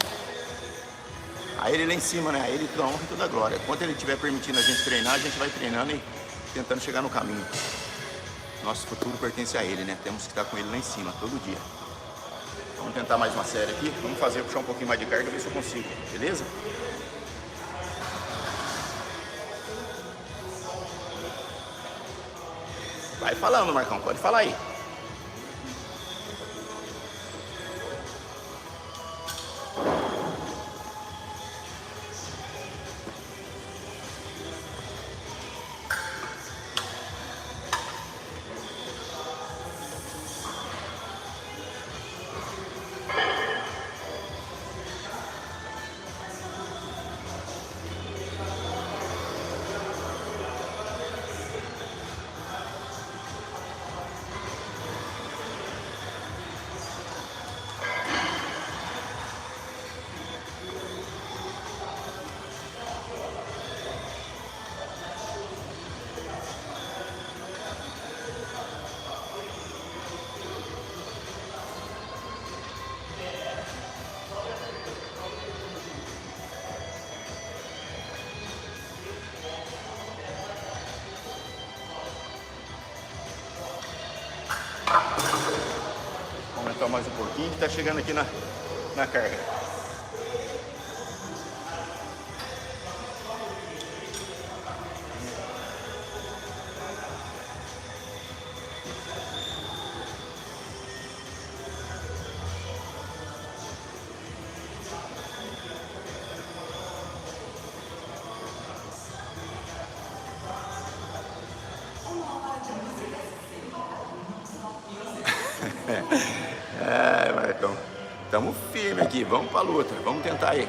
Speaker 1: A ele lá em cima, né? A ele toda a honra e toda a glória. Enquanto ele estiver permitindo a gente treinar, a gente vai treinando e tentando chegar no caminho. Nosso futuro pertence a ele, né? Temos que estar com ele lá em cima, todo dia. Vamos tentar mais uma série aqui. Vamos fazer, puxar um pouquinho mais de carga, ver se eu consigo. Beleza? Vai falando, Marcão. Pode falar aí. Aumentar mais um pouquinho que tá chegando aqui na carga. Marcão, estamos firme aqui, vamos pra luta, vamos tentar aí.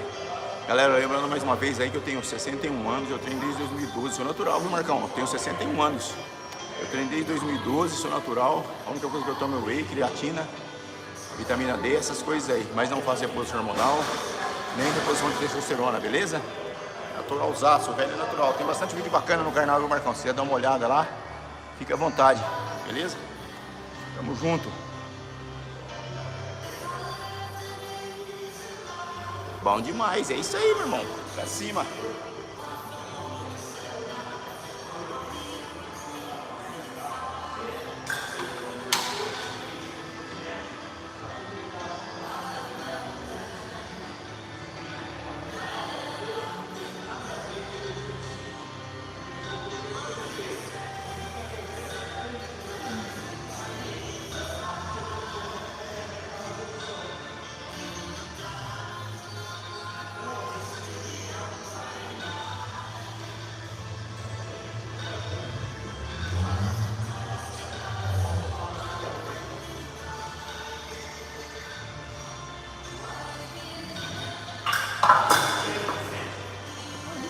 Speaker 1: Galera, lembrando mais uma vez aí que eu tenho 61 anos, eu treino desde 2012, sou natural, viu, Marcão? Eu tenho 61 anos, eu treino desde 2012, sou natural, a única coisa que eu tomo é whey, creatina, vitamina D, essas coisas aí, mas não faço reposição hormonal, nem reposição de testosterona, beleza? Naturalzaço, velho é natural, tem bastante vídeo bacana no canal, viu, Marcão? Se você dar uma olhada lá, fica à vontade, beleza? Tamo junto. Bom demais, é isso aí, meu irmão. Pra cima.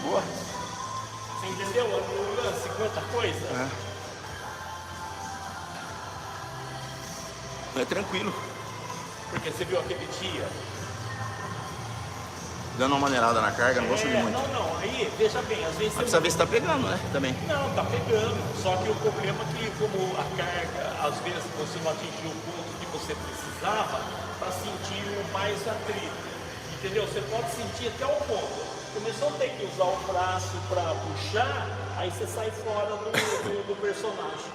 Speaker 1: Boa.
Speaker 2: Você entendeu o lance, quanta coisa?
Speaker 1: É tranquilo.
Speaker 2: Porque você viu aquele dia.
Speaker 1: Dando uma maneirada na carga, não vou subir muito.
Speaker 2: Não, aí, veja bem, às vezes
Speaker 1: Precisa ver se tá pegando, né? Também.
Speaker 2: Não, tá pegando. Só que o problema é que como a carga, às vezes você não atingiu o ponto que você precisava para sentir o mais atrito. Entendeu? Você pode sentir até o ponto. Começou a ter que usar o braço para puxar, aí você sai fora do personagem.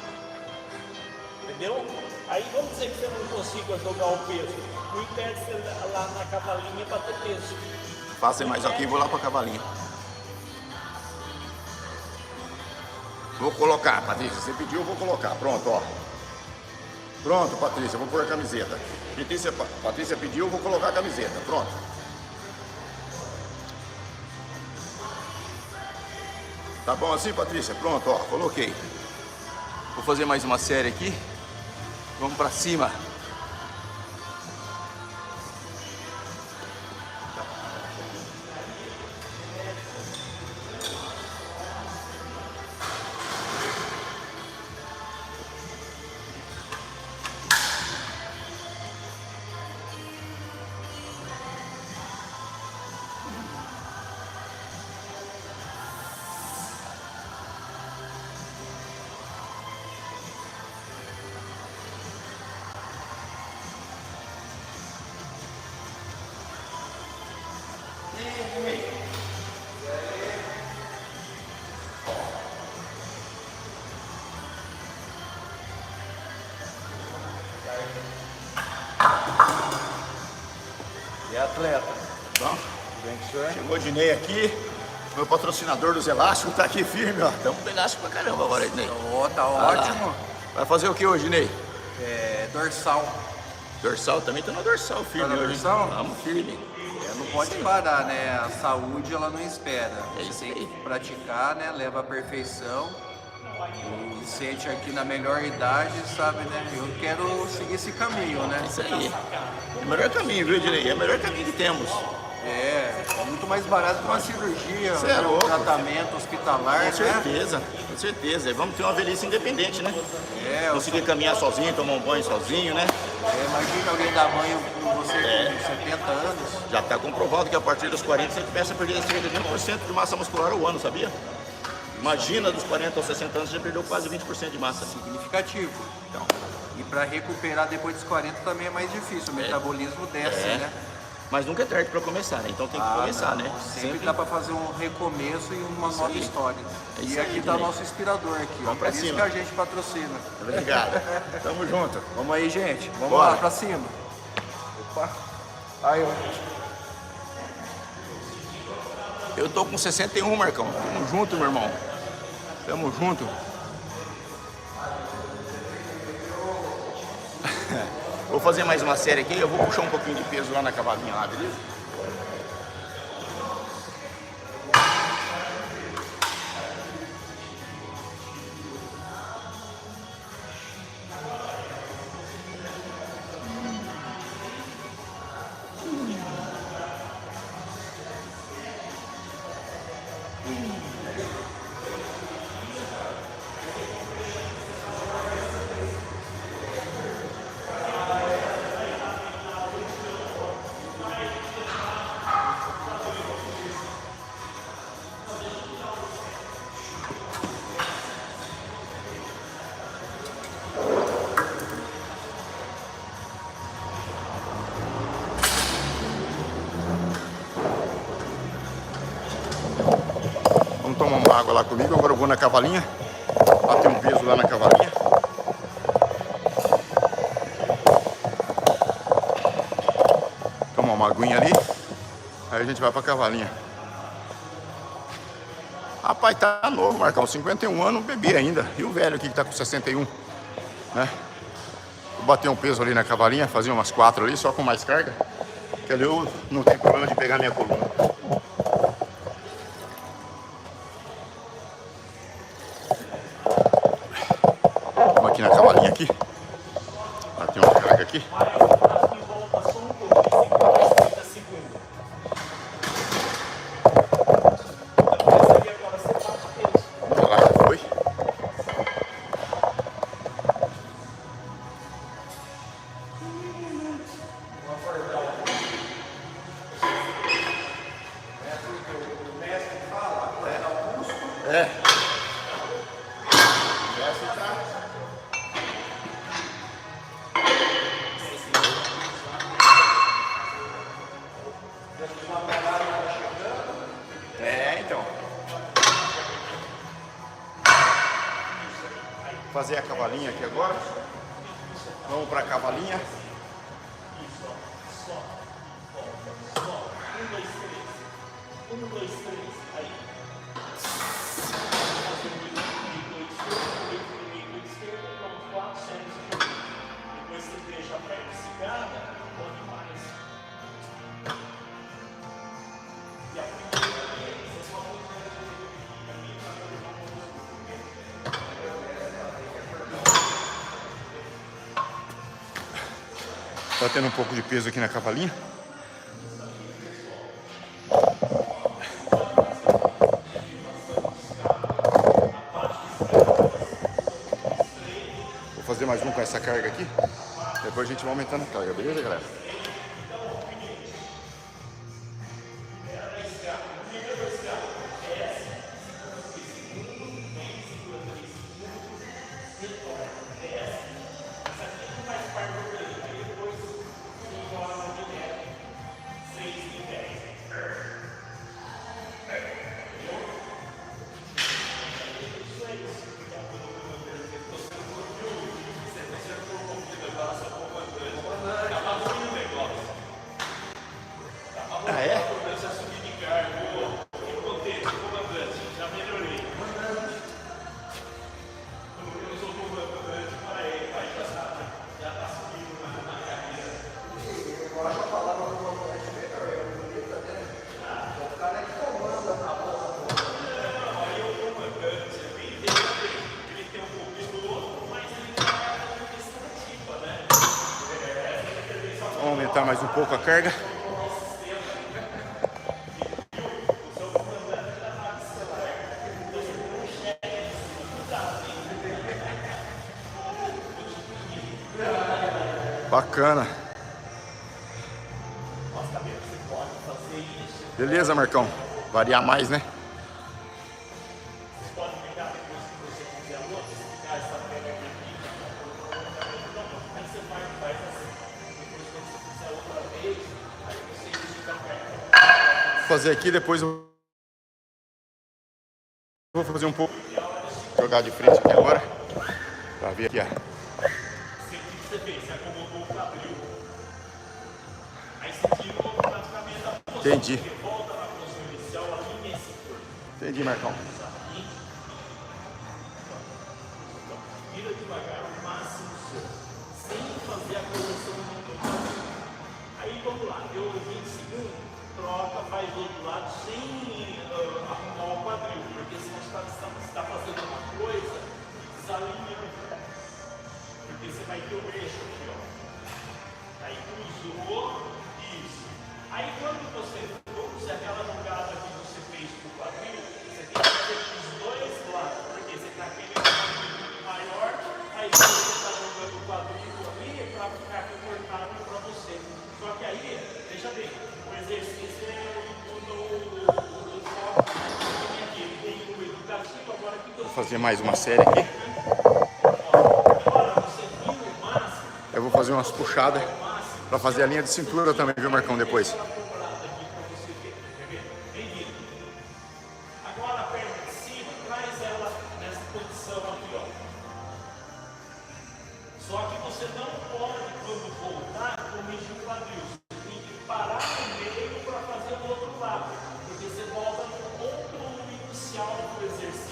Speaker 2: Entendeu? Aí vamos dizer que você não consiga jogar o peso. Não impede você lá na cavalinha para ter peso.
Speaker 1: Faça mais aqui e vou lá pra cavalinha. Vou colocar, Patrícia. Você pediu, eu vou colocar. Pronto, ó. Pronto, Patrícia, eu vou pôr a camiseta. Patrícia pediu, eu vou colocar a camiseta. Pronto. Tá bom assim, Patrícia? Pronto, ó. Coloquei. Vou fazer mais uma série aqui. Vamos pra cima.
Speaker 3: E atleta?
Speaker 1: Bom,
Speaker 3: Bem que o senhor?
Speaker 1: chegou o Dinei aqui, meu patrocinador dos elásticos, tá aqui firme, ó. Tamo com elástico pra caramba agora, Dinei.
Speaker 3: Tá ótimo.
Speaker 1: Vai fazer o que hoje, Dinei?
Speaker 3: É, dorsal.
Speaker 1: Dorsal, também tô na dorsal firme
Speaker 3: Tá na
Speaker 1: hoje.
Speaker 3: dorsal?
Speaker 1: Vamos firme.
Speaker 3: Não pode parar, né? A saúde, ela não espera.
Speaker 1: É isso
Speaker 3: Você tem
Speaker 1: aí.
Speaker 3: que praticar, né? Leva à perfeição. E sente aqui na melhor idade, sabe, né? Eu quero seguir esse caminho, né?
Speaker 1: É isso aí. É o melhor caminho, viu, Dinei? É o melhor caminho que temos.
Speaker 3: É, muito mais barato que uma cirurgia,
Speaker 1: Cê é louco.
Speaker 3: um tratamento hospitalar,
Speaker 1: Com
Speaker 3: né?
Speaker 1: certeza, com certeza. E vamos ter uma velhice independente, né?
Speaker 3: É,
Speaker 1: Conseguir caminhar sozinho, tomar um banho sozinho, né?
Speaker 3: imagina alguém dar banho com você com 70 anos.
Speaker 1: Já está comprovado que a partir dos 40 você começa a perder cerca de 20% de massa muscular ao ano, sabia? Imagina, dos 40 aos 60 anos você já perdeu quase 20% de massa.
Speaker 3: Significativo.
Speaker 1: Então,
Speaker 3: E para recuperar depois dos 40 também é mais difícil, o metabolismo desce,
Speaker 1: É.
Speaker 3: né?
Speaker 1: mas nunca é tarde para começar, né? Então tem que começar,
Speaker 3: não.
Speaker 1: né?
Speaker 3: Sempre dá para fazer um recomeço e uma nova
Speaker 1: aí.
Speaker 3: história.
Speaker 1: É isso
Speaker 3: E aqui
Speaker 1: aí,
Speaker 3: tá o
Speaker 1: Dinei.
Speaker 3: nosso inspirador aqui, ó.
Speaker 1: Vamos pra
Speaker 3: Por isso
Speaker 1: cima.
Speaker 3: que a gente patrocina.
Speaker 1: Obrigado. Tamo junto.
Speaker 3: Vamos aí, gente. Vamos
Speaker 1: Bora.
Speaker 3: lá, pra cima.
Speaker 1: Opa. Aí, eu tô com 61, Marcão. Tamo junto, meu irmão. Tamo junto. Vou fazer mais uma série aqui. Eu vou puxar um pouquinho de peso lá na cavalinha lá, beleza? Tomar uma água lá comigo, agora eu vou na cavalinha, bater um peso lá na cavalinha. Tomar uma aguinha ali, aí a gente vai pra cavalinha. Rapaz, tá novo, Marcão, 51 anos, bebê ainda. E o velho aqui que tá com 61, né? Vou bater um peso ali na cavalinha, fazer umas 4 ali, só com mais carga, que ali eu não tenho problema de pegar minha coluna. Aqui na cavalinha aqui, tem uma carga aqui. Lá já foi. É. Então. Fazer a cavalinha aqui agora. Vamos para a cavalinha.
Speaker 2: Depois você deixa a perna esticada, pode mais.
Speaker 1: Tá tendo um pouco de peso aqui na cavalinha. Vou fazer mais um com essa carga aqui. Depois a gente vai aumentando a carga, beleza, galera? Ah, é? Vamos aumentar mais um pouco a carga. Bacana. Beleza, Marcão? Variar mais, né? Vou fazer aqui, depois eu vou fazer um pouco. Jogar de frente aqui agora. Pra ver aqui, ó.
Speaker 2: Aí você tirou praticamente a posição.
Speaker 1: Entendi.
Speaker 2: Você volta na posição inicial, alinha esse corpo.
Speaker 1: Entendi, Marcão.
Speaker 2: Vira devagar o máximo seu, sem fazer a correção do quadril. Aí vamos lá, deu 20 segundos, troca, faz do outro lado sem arrumar o quadril, porque senão você está fazendo uma coisa desalinhando. Porque você vai ter o eixo aqui, ó. Aí cruzou, isso. Aí quando você usa aquela jogada que você fez pro quadril, você tem que fazer os dois lados, porque você está querendo um maior, aí você está jogando o quadril ali para ficar confortável para você. Só que aí, veja bem, o exercício é o foco aqui, tem o educativo, agora aqui
Speaker 1: Vou fazer mais uma série aqui.
Speaker 2: agora você viu o máximo.
Speaker 1: Eu vou fazer umas puxadas para fazer a linha de cintura também, viu, Marcão, depois.
Speaker 2: Agora a perna de cima, traz ela nessa posição aqui, ó. Só que você não pode, quando voltar, corrigir o quadril. Você tem que parar no meio para fazer o outro lado. Porque você volta no ponto inicial do exercício.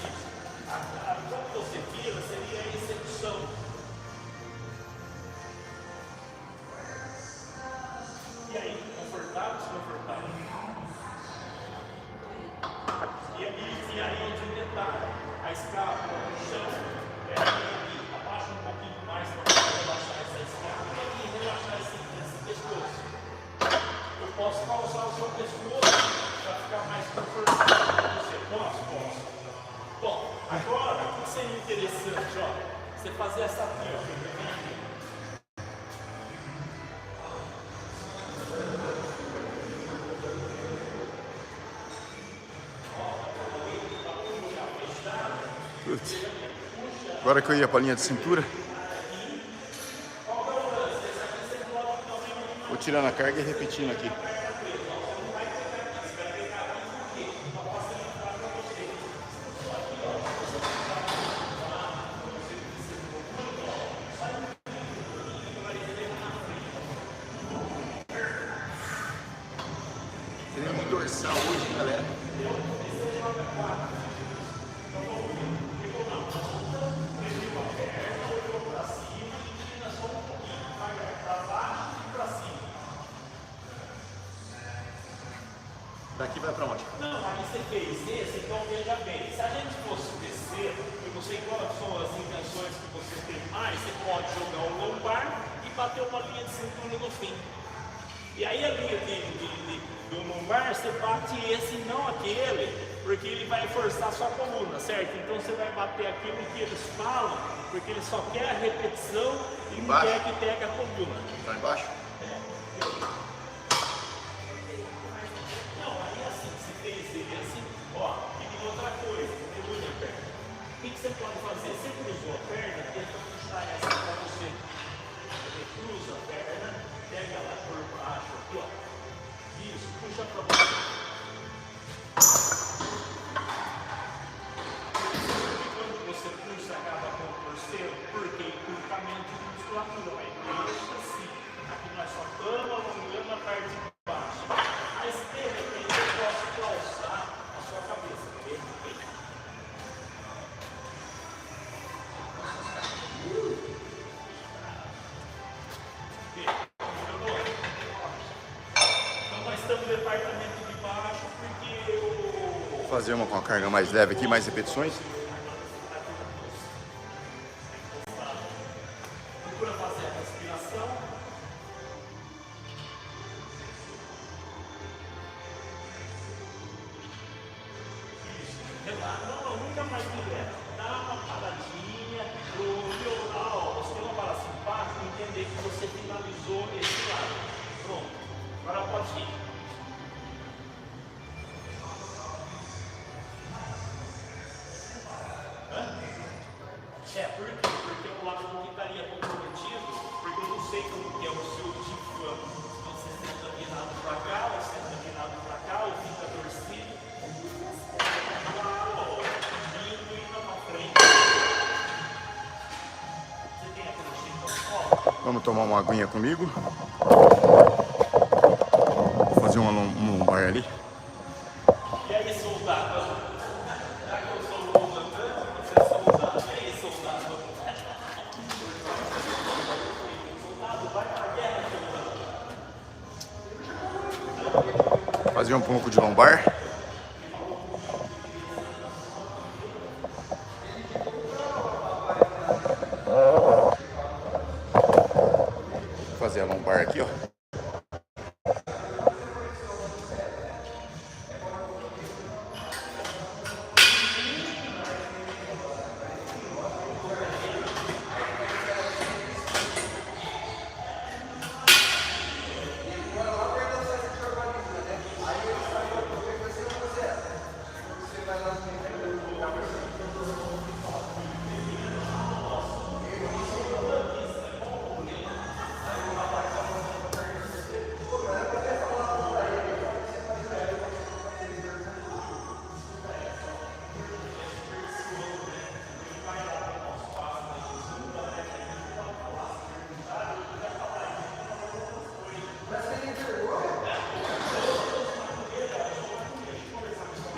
Speaker 2: Quando você vira, seria a execução. E aí, confortável, desconfortável? E aí onde um detalhe, a escápula no chão, aqui, abaixa um pouquinho mais para você relaxar essa escápula e relaxar esse pescoço. Eu posso pausar o seu pescoço para ficar mais confortável para você. Posso? Bom, agora, o que seria interessante, ó, você fazer essa aqui, ó.
Speaker 1: Putz. Agora que eu ia para a linha de cintura, vou tirando a carga e repetindo aqui. Treino dorsal hoje, galera. Daqui vai pra onde?
Speaker 2: Não, aí você fez esse, então veja bem, se a gente fosse descer, eu não sei quais são as intenções que você tem mais, você pode jogar o lombar e bater uma linha de cintura no fim. E aí a linha do lombar, você bate esse e não aquele, porque ele vai forçar a sua coluna, certo? Então você vai bater aquilo que eles falam, porque ele só quer a repetição e não quer que pegue a coluna.
Speaker 1: Lá embaixo?
Speaker 2: Não, aí assim, se fez esse, ó, e outra coisa, segura a perna. O que você pode fazer? Você cruzou a perna, tenta puxar essa para você. Você cruza a perna, pega ela por baixo aqui, ó. Isso, puxa para você. E quando você puxa, acaba contorcendo, porque encurtamento de musculatura, vai deixa assim. Aqui nós só estamos alongando a parte de baixo. Mas de repente eu posso calçar a sua cabeça, tá vendo? Então nós estamos no departamento de baixo porque eu...
Speaker 1: Vou fazer uma com a carga mais leve aqui, mais repetições.
Speaker 2: Procura fazer a respiração. Não, nunca mais direto. Dá uma paradinha, você tem uma parada simpática, entender que você finalizou esse lado. Pronto. Agora pode ir. Por quê? Porque o lado que estaria comprometido, porque eu não sei como que é o seu diafragma. Se você senta virado para cá, ou senta virado para cá, ou fica torcido. Indo para frente. Você tem aquele jeito.
Speaker 1: Vamos tomar uma aguinha comigo. ali.
Speaker 2: E aí, soldado? Já que eu sou comandante, você é soldado. E aí, soldado? Soldado, vai pra guerra, soldado.
Speaker 1: Fazer um pouco de lombar. Vou fazer a lombar aqui, ó.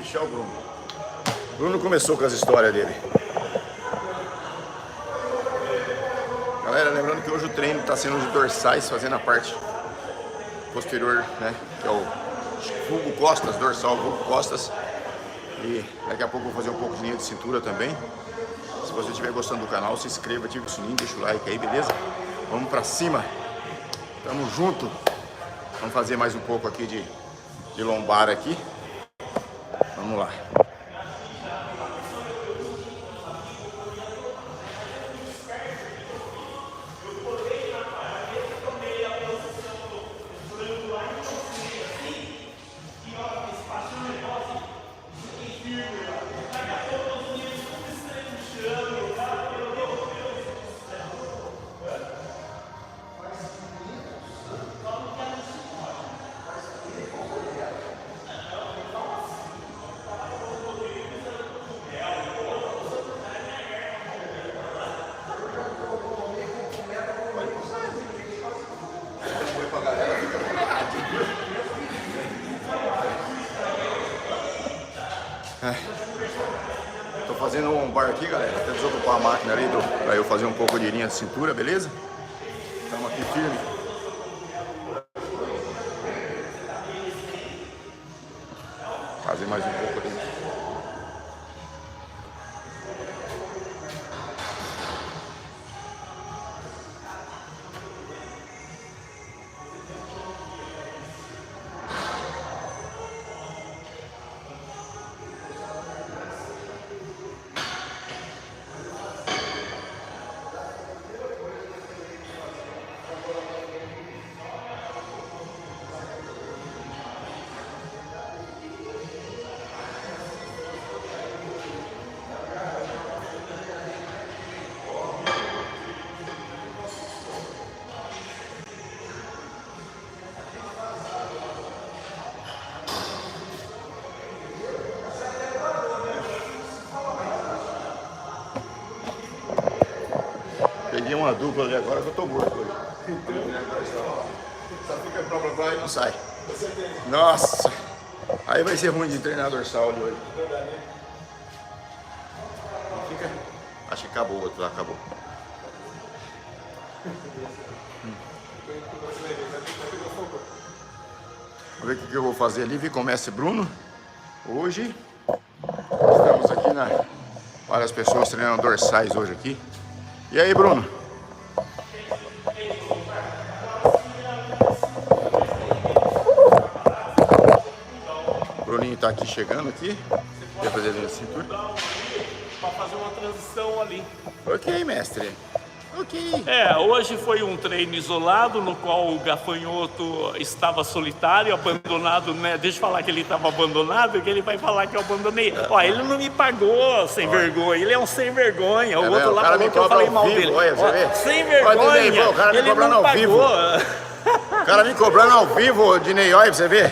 Speaker 1: Ixi, é o Bruno. O Bruno começou com as histórias dele. Galera, lembrando que hoje o treino está sendo de dorsais, fazendo a parte posterior, né? Que é o vulgo costas, dorsal, vulgo costas. E daqui a pouco eu vou fazer um pouco de linha de cintura também. Se você estiver gostando do canal, se inscreva, ative o sininho, deixa o like aí, beleza? Vamos pra cima. Tamo junto. Vamos fazer mais um pouco aqui de lombar aqui. Vamos lá. Tô fazendo um lombar aqui, galera, até desocupar a máquina ali pra eu fazer um pouco de linha de cintura, beleza? Estamos aqui firme. Fazer mais um pouco ali. Peguei uma dupla ali agora que eu tô morto hoje. Só fica blá e não sai. Nossa! Aí vai ser ruim de treinar dorsal ali hoje. Fica. Acho que acabou o outro lá, acabou. Vamos ver o que eu vou fazer ali, vi com o mestre Bruno. Hoje estamos aqui várias pessoas treinando dorsais hoje aqui. E aí, Bruno? O Bruninho tá aqui chegando aqui. Quer fazer a cintura?
Speaker 2: Para fazer uma transição ali.
Speaker 1: Ok, mestre. Ok.
Speaker 2: Hoje foi um treino isolado no qual o gafanhoto estava solitário, abandonado, né? Deixa eu falar que ele estava abandonado, que ele vai falar que eu abandonei. Ó, ele não me pagou, sem vergonha. Ele é um sem vergonha. O outro lá falou que eu falei mal dele.
Speaker 1: Olha, você vê?
Speaker 2: Sem vergonha.
Speaker 1: O cara me
Speaker 2: ele
Speaker 1: cobrando
Speaker 2: não
Speaker 1: ao
Speaker 2: pagou.
Speaker 1: vivo. O cara me cobrando ao vivo, Dinei, olha pra você ver.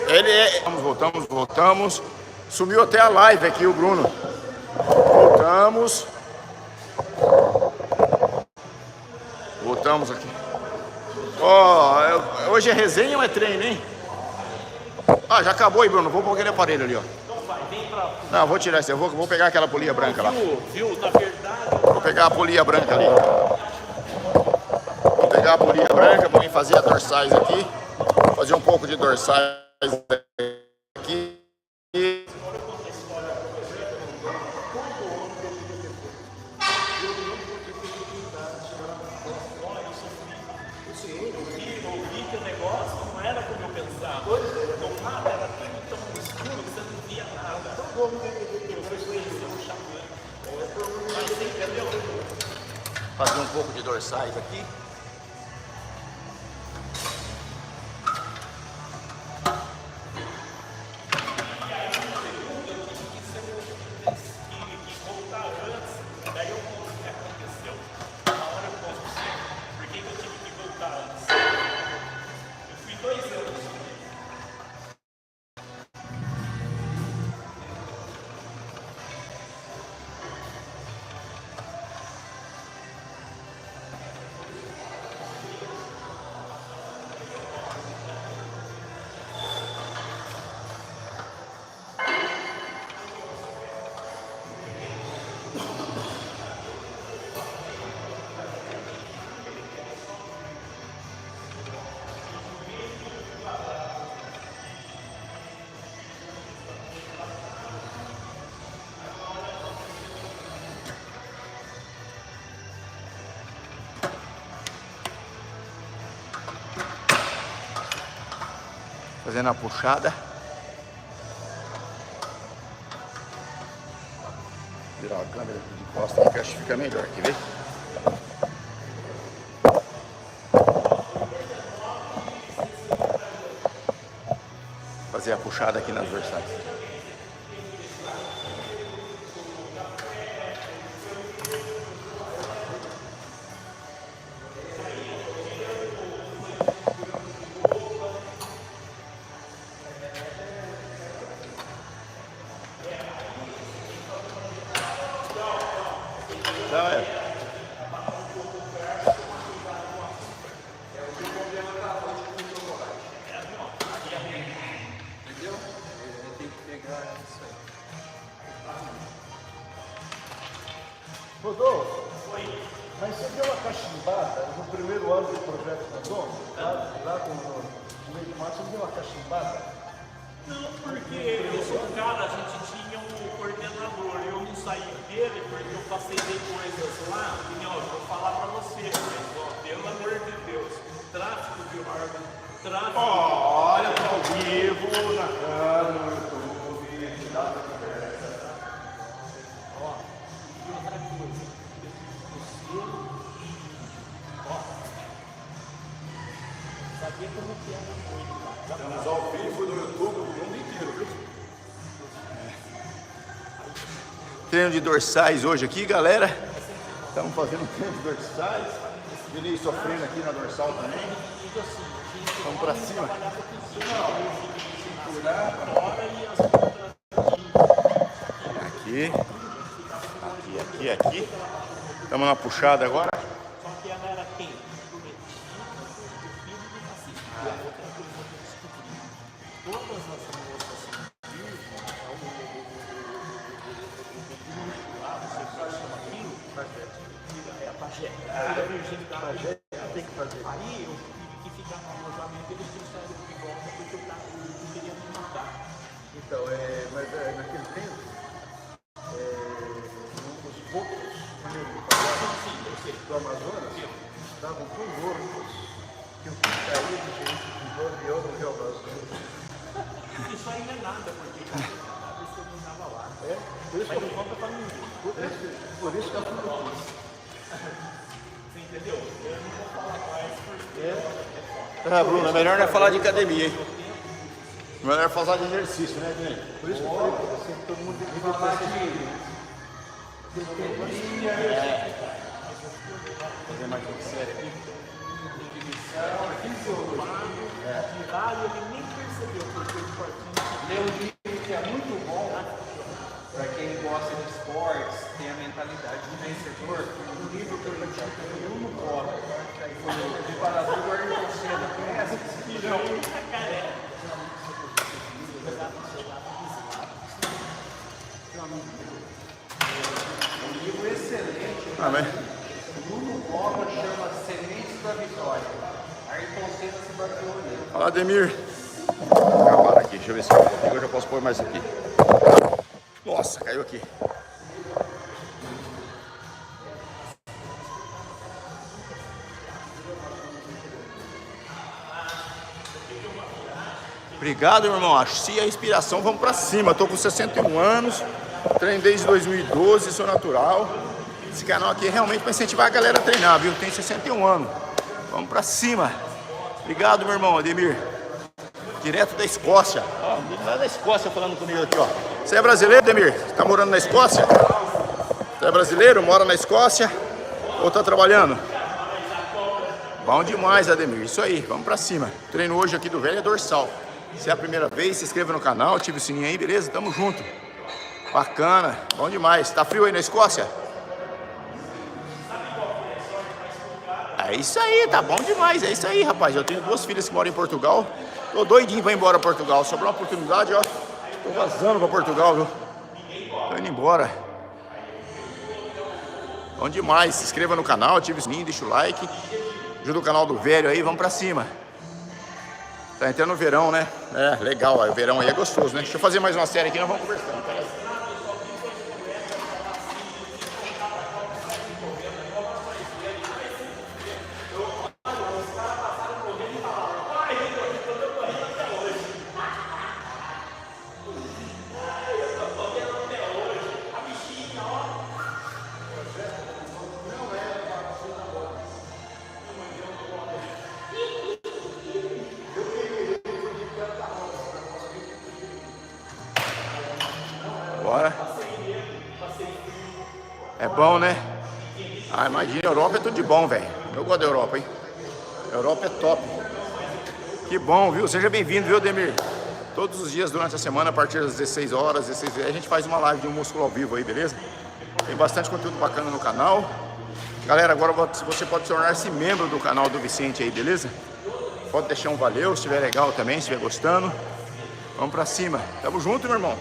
Speaker 1: Ele é... Voltamos. Sumiu até a live aqui o Bruno. Voltamos aqui. Ó, hoje é resenha ou é treino, hein? Ah, já acabou aí, Bruno. Vou pôr aquele aparelho ali, ó.
Speaker 2: Então vai, vem pra...
Speaker 1: Não, vou tirar esse. Eu vou pegar aquela polia branca lá.
Speaker 2: Viu? Na verdade...
Speaker 1: Vou pegar a polia branca ali. Vou pegar a polia branca para fazer a dorsais aqui. Fazer um pouco de dorsais aqui. Fazer um pouco de dorsais aqui. Fazendo a puxada. Virar a câmera aqui de costa, que acho que fica melhor, quer ver? Fazer a puxada aqui nas dorsais. Então é.
Speaker 3: Entendeu? Tem que pegar isso aí.
Speaker 4: Rodolfo, mas você deu uma cachimbada no primeiro ano do projeto da Dom? Lá no meio do mato, você deu uma cachimbada?
Speaker 2: Não, porque eu sou um cara, a gente tinha um coordenador, eu não saí dele porque eu passei de coisas lá, e ó, eu vou falar pra você, mas, ó, pelo amor de Deus, tráfico de órgãos, tráfico...
Speaker 4: Olha, tá ao vivo, na câmera, no YouTube, dá pra conversa.
Speaker 2: Ó, e outra coisa, você, ó, sabia como que era a coisa lá?
Speaker 1: Estamos ao vivo no YouTube do mundo inteiro, viu? Treino de dorsais hoje aqui, galera. Estamos fazendo treino de dorsais. Vinícius sofrendo aqui na dorsal também. Vamos pra cima. Aqui. Aqui. Estamos na puxada agora.
Speaker 2: Só que ela era quem? Todas as moças é a pajé. A virgindade tem que fazer. Aí eu tive que ficar no alojamento e eles trouxeram de volta porque eu queria me matar.
Speaker 4: Então, mas naquele tempo, os poucos do Amazonas estavam com loucos que o que caía de gente de Bordeaux no Rio Amazonas.
Speaker 2: Isso aí não é nada, porque você terminava lá.
Speaker 4: Por isso que
Speaker 2: Mas não conta pra ninguém.
Speaker 4: por isso que eu fui aqui.
Speaker 2: Você entendeu? Eu não vou falar mais porque
Speaker 1: Ah, Bruno, é melhor não falar de academia, hein? Melhor falar de exercício, né, Vini?
Speaker 4: Por isso que eu falei pra você que todo mundo tem que falar de
Speaker 1: Fazer mais um sério aqui.
Speaker 2: tirar e ele nem percebeu porque o esportinho
Speaker 3: Lê um livro que é muito bom para quem gosta de esportes, tem a mentalidade de vencedor. Um livro que eu já tinha pego no colo. Foi o preparador do Ayrton Senna. Conhece esse livro?
Speaker 2: careca.
Speaker 1: Ah, mas...
Speaker 3: Nuno Bola chama Sementes da Vitória. Ayrton Senna se baseou nele.
Speaker 1: Fala, Ademir. Acabar aqui, deixa eu ver se eu já posso pôr mais aqui. Nossa, caiu aqui. Obrigado, meu irmão. Acho que a inspiração, vamos pra cima. Tô com 61 anos, treino desde 2012, sou natural. Esse canal aqui é realmente para incentivar a galera a treinar, viu? Tem 61 anos. Vamos pra cima. Obrigado, meu irmão, Ademir. Direto da Escócia. Ó, lá da Escócia falando comigo aqui, ó. Você é brasileiro, Ademir? Você tá morando na Escócia? Você é brasileiro, mora na Escócia? Ou tá trabalhando? Bom demais, Ademir. Isso aí, vamos pra cima. O treino hoje aqui do velho é dorsal. Se é a primeira vez, se inscreva no canal, ative o sininho aí, beleza? Tamo junto. Bacana, bom demais. Tá frio aí na Escócia? É isso aí, tá bom demais. É isso aí, rapaz. Eu tenho 2 filhas que moram em Portugal. Tô doidinho pra ir embora pra Portugal. Sobrou uma oportunidade, ó. Tô vazando pra Portugal, viu? Tô indo embora. Bom demais. Se inscreva no canal, ative o sininho, deixa o like. Ajuda o canal do velho aí, vamos pra cima. Tá entrando no verão, né? É, legal, ó, o verão aí é gostoso, né? Deixa eu fazer mais uma série aqui, nós vamos conversando. Peraí. Bora. É bom, né? Ah, imagina, a Europa é tudo de bom, velho. Eu gosto da Europa, hein? A Europa é top. Que bom, viu? Seja bem-vindo, viu, Ademir? Todos os dias durante a semana, a partir das 16 horas, 16 horas, a gente faz uma live de um músculo ao vivo aí, beleza? Tem bastante conteúdo bacana no canal. Galera, agora você pode tornar-se membro do canal do Vicente aí, beleza? Pode deixar um valeu, se estiver legal também, se estiver gostando. Vamos pra cima. Tamo junto, meu irmão.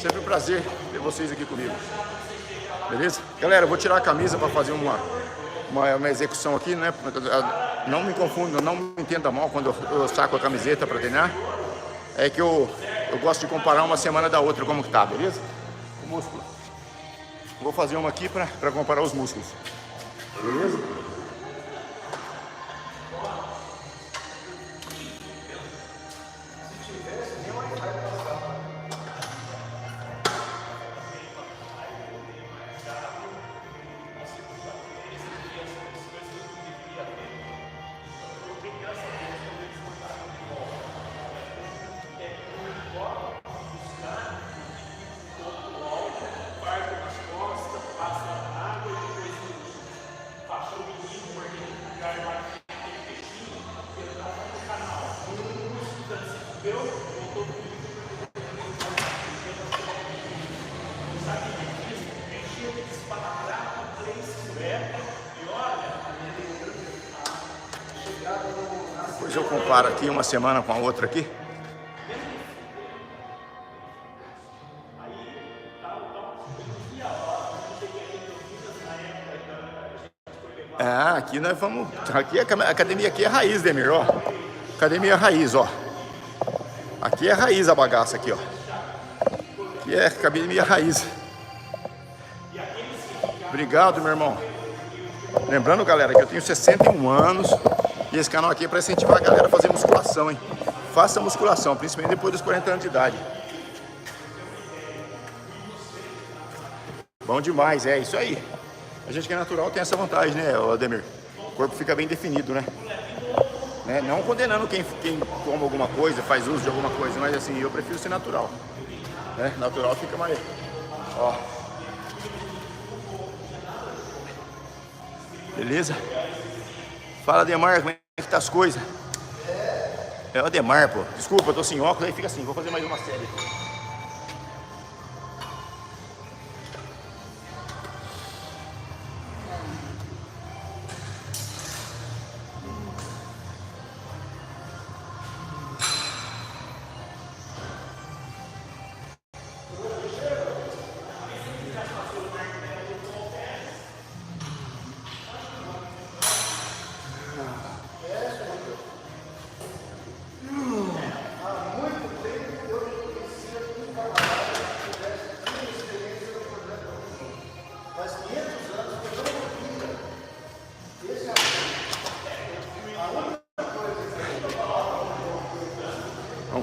Speaker 1: Sempre um prazer ter vocês aqui comigo. Beleza? Galera, eu vou tirar a camisa para fazer uma execução aqui, né? Não me confunda, não me entenda mal quando eu saco a camiseta para treinar. É que eu gosto de comparar uma semana da outra como que tá, beleza? O músculo. Vou fazer uma aqui para comparar os músculos. Beleza? Depois eu comparo aqui uma semana com a outra aqui. Ah, aqui nós vamos. Aqui a academia aqui é raiz, Demir, ó. Academia raiz, ó. Aqui é raiz a bagaça aqui, ó. Aqui é academia raiz. Obrigado, meu irmão. Lembrando, galera, que eu tenho 61 anos. E esse canal aqui é para incentivar a galera a fazer musculação, hein? Faça musculação, principalmente depois dos 40 anos de idade. Bom demais, é isso aí. A gente que é natural tem essa vantagem, né, Ademir? O corpo fica bem definido, né? Não condenando quem toma alguma coisa, faz uso de alguma coisa, mas assim, eu prefiro ser natural. Né? Natural fica mais... Ó. Beleza? Fala, Ademar, como é que tá as coisas? É o Ademar, pô. Desculpa, eu tô sem óculos, aí fica assim, vou fazer mais uma série.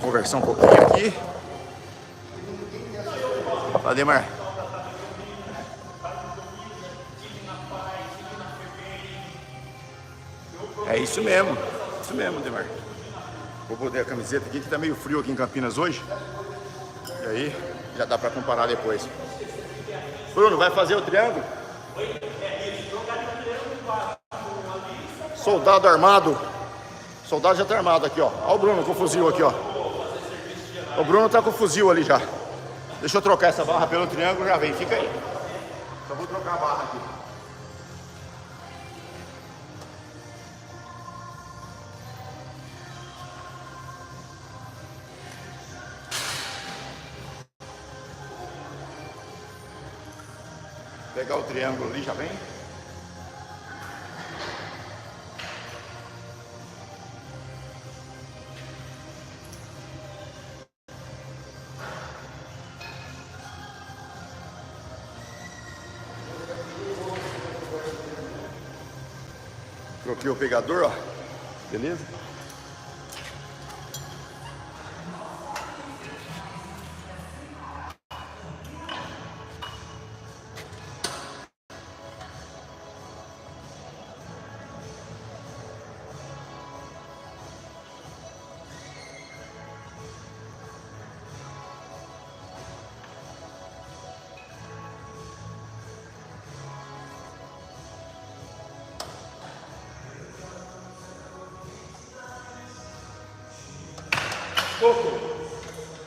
Speaker 1: conversar um pouquinho aqui. Fala, Ademar. É isso mesmo, Ademar. Vou botar a camiseta aqui que tá meio frio aqui em Campinas hoje. E aí já dá pra comparar depois. Bruno, vai fazer o triângulo? Soldado armado. Soldado já tá armado aqui, ó. Olha o Bruno com o fuzil aqui, ó. O Bruno tá com o fuzil ali já. Deixa eu trocar essa barra pelo triângulo, já vem, fica aí. Só vou trocar a barra aqui. Pegar o triângulo ali, já vem. Troquei o pegador, ó. Beleza?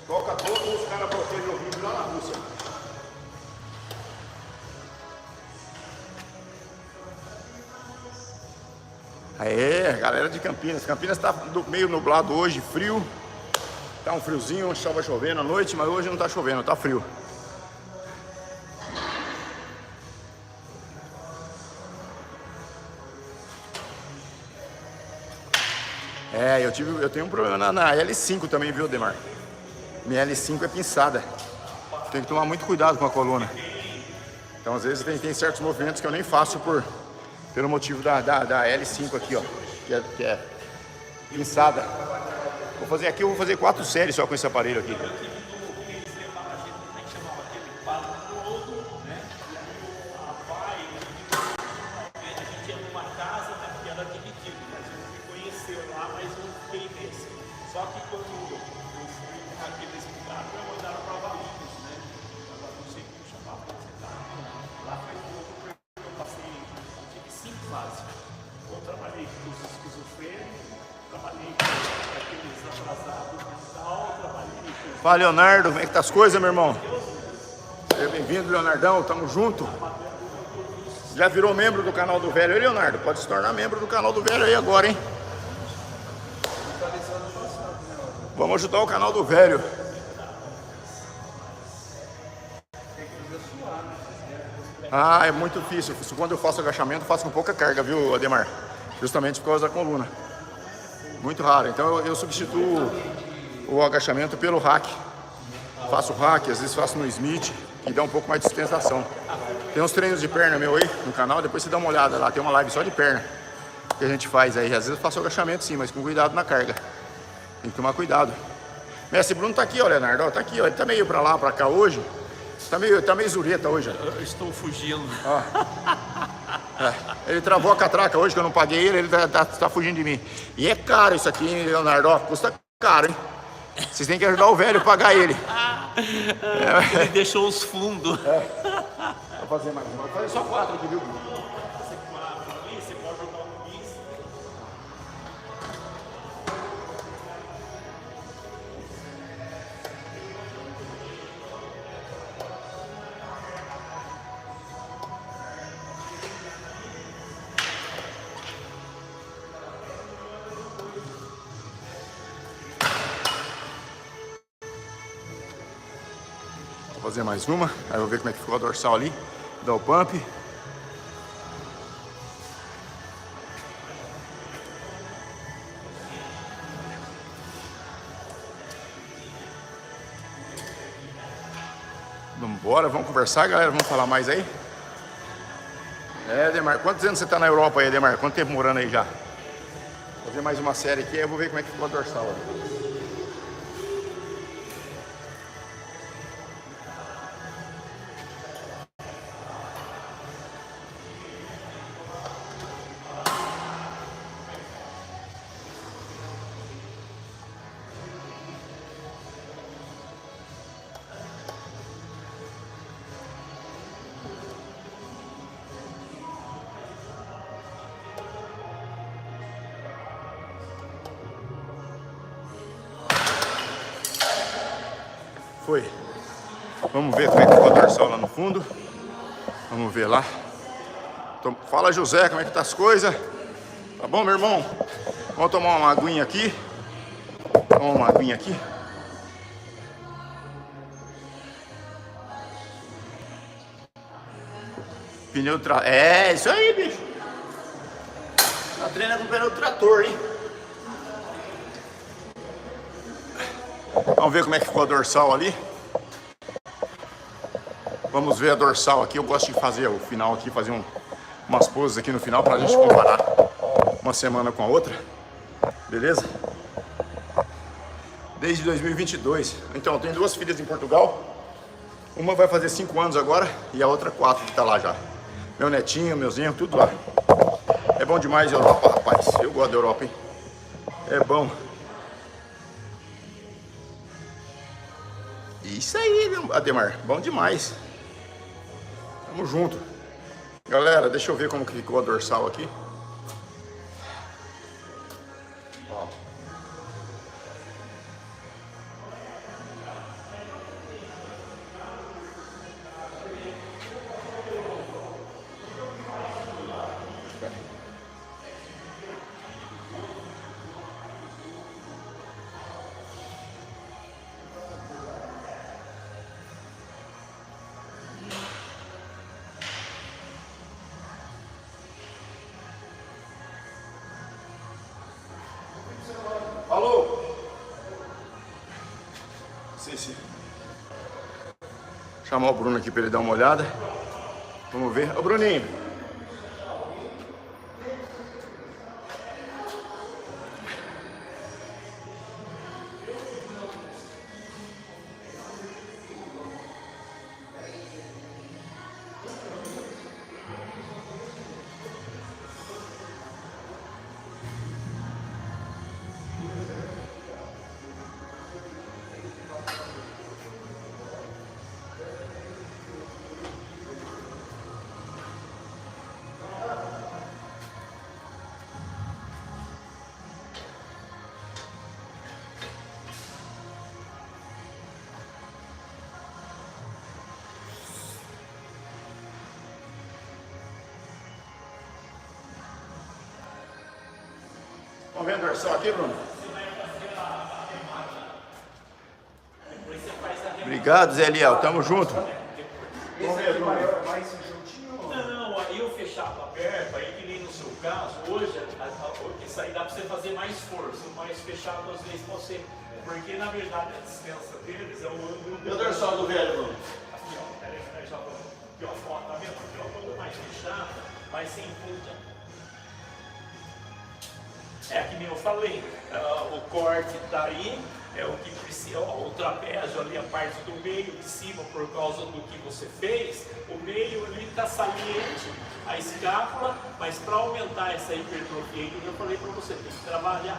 Speaker 1: Toca todo, os caras protegem o vídeo lá na Rússia. Aê, galera de Campinas. Campinas tá meio nublado hoje, frio. Tá um friozinho, onde estava chovendo à noite, mas hoje não tá chovendo, tá frio. É, eu tenho um problema na L5 também, viu, Ademar? Minha L5 é pinçada. Tem que tomar muito cuidado com a coluna. Então, às vezes, tem certos movimentos que eu nem faço pelo motivo da L5 aqui, ó. Que é pinçada. Vou fazer aqui, eu vou fazer 4 séries só com esse aparelho aqui.
Speaker 2: Só que quando eu fui naqueles lugares, me mandaram para Valinhos, né? Agora não sei como chamar para você tá. Lá foi pouco, eu passei, eu tive 5 fases. Eu trabalhei com os esquizofrênicos, trabalhei com aqueles atrasados mental, trabalhei com...
Speaker 1: Fala, Leonardo, como é que tá as coisas, meu irmão? Seja bem-vindo, Leonardão, tamo junto. Já virou membro do canal do velho aí, Leonardo? Pode se tornar membro do canal do velho aí agora, hein? Vamos ajudar o canal do velho. Ah, é muito difícil. Quando eu faço agachamento, eu faço com pouca carga, viu, Ademar? Justamente por causa da coluna. Muito raro. Então eu substituo o agachamento pelo hack. Faço hack, às vezes faço no Smith, que dá um pouco mais de sustentação. Tem uns treinos de perna meu aí no canal, depois você dá uma olhada lá. Tem uma live só de perna que a gente faz aí. Às vezes eu faço agachamento sim, mas com cuidado na carga. Tem que tomar cuidado. Mestre Bruno tá aqui, ó, Leonardo. Ó, tá aqui, ó. Ele tá meio pra lá, pra cá hoje. Tá meio zureta hoje.
Speaker 2: Eu estou fugindo.
Speaker 1: Ó. É. Ele travou a catraca hoje, que eu não paguei ele tá fugindo de mim. E é caro isso aqui, hein, Leonardo? Ó, custa caro, hein? Vocês têm que ajudar o velho a pagar ele.
Speaker 2: Ele deixou os fundos.
Speaker 1: Vou fazer mais uma. Vou fazer só 4 aqui, viu? Vou fazer mais uma, aí eu vou ver como é que ficou a dorsal ali, dar o pump. Vambora, vamos conversar, galera, vamos falar mais aí. É, Ademar, quantos anos você tá na Europa aí, Ademar? Quanto tempo morando aí já? Vou fazer mais uma série aqui, aí eu vou ver como é que ficou a dorsal. Ó. foi. Vamos ver como é que ficou o dorsal lá no fundo. Vamos ver lá. Fala, José, como é que tá as coisas? Tá bom, meu irmão? Vamos tomar uma aguinha aqui. Tomar uma aguinha aqui. Pneu do trator. É, isso aí, bicho. Tá treinando com o pneu do trator, hein? Vamos ver como é que ficou a dorsal ali. Vamos ver a dorsal aqui. Eu gosto de fazer o final aqui, fazer umas poses aqui no final pra gente comparar uma semana com a outra. Beleza? Desde 2022. Então, eu tenho 2 filhas em Portugal. Uma vai fazer 5 anos agora e a outra 4 que tá lá já. Meu netinho, meu zinho, tudo lá. É bom demais a Europa, rapaz. Eu gosto da Europa, hein? É bom. Isso aí, Ademar. Bom demais. Tamo junto. Galera, deixa eu ver como que ficou a dorsal aqui. Ó. Alô? Sim. Chamar o Bruno aqui para ele dar uma olhada. Vamos ver. Ô, Bruninho. Vamos ver a dorsal aqui, Bruno? Obrigado, Zé Eliel. Tamo junto.
Speaker 3: Vamos ver, Bruno. Mais juntinho?
Speaker 2: Não, aí eu fechava aberto, aí que nem no seu caso, hoje, isso aí dá para você fazer mais força, mais fechado às vezes você, porque na verdade a distância deles é o ângulo.
Speaker 1: E o dorsal do velho, Bruno?
Speaker 2: Aqui, ó, peraí, já vou. Aqui, ó, tá vendo? Aqui, ó, um pouco mais fechada, mas sem ponta. É que nem eu falei, o corte está aí, é o que precisa, o trapézio ali, a parte do meio de cima, por causa do que você fez, o meio ali está saliente, a escápula, mas para aumentar essa hipertrofia que eu falei para você, tem que trabalhar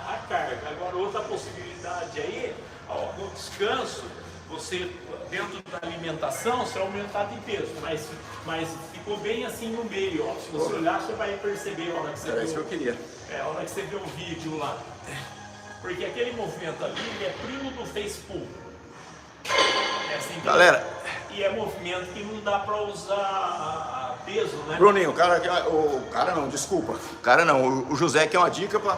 Speaker 2: a carga. Agora, outra possibilidade aí, ó, no descanso, você, dentro da alimentação, você aumentar de peso, mas ficou bem assim no meio, ó. Se você olhar, você vai perceber a hora que você
Speaker 1: Era isso que eu queria.
Speaker 2: a hora que você vê o vídeo lá. Porque aquele movimento ali, ele é primo do face pull. É assim,
Speaker 1: Galera.
Speaker 2: E é movimento que não dá para usar peso, né?
Speaker 1: Bruninho, o cara não, desculpa. O cara não, o José quer uma dica pra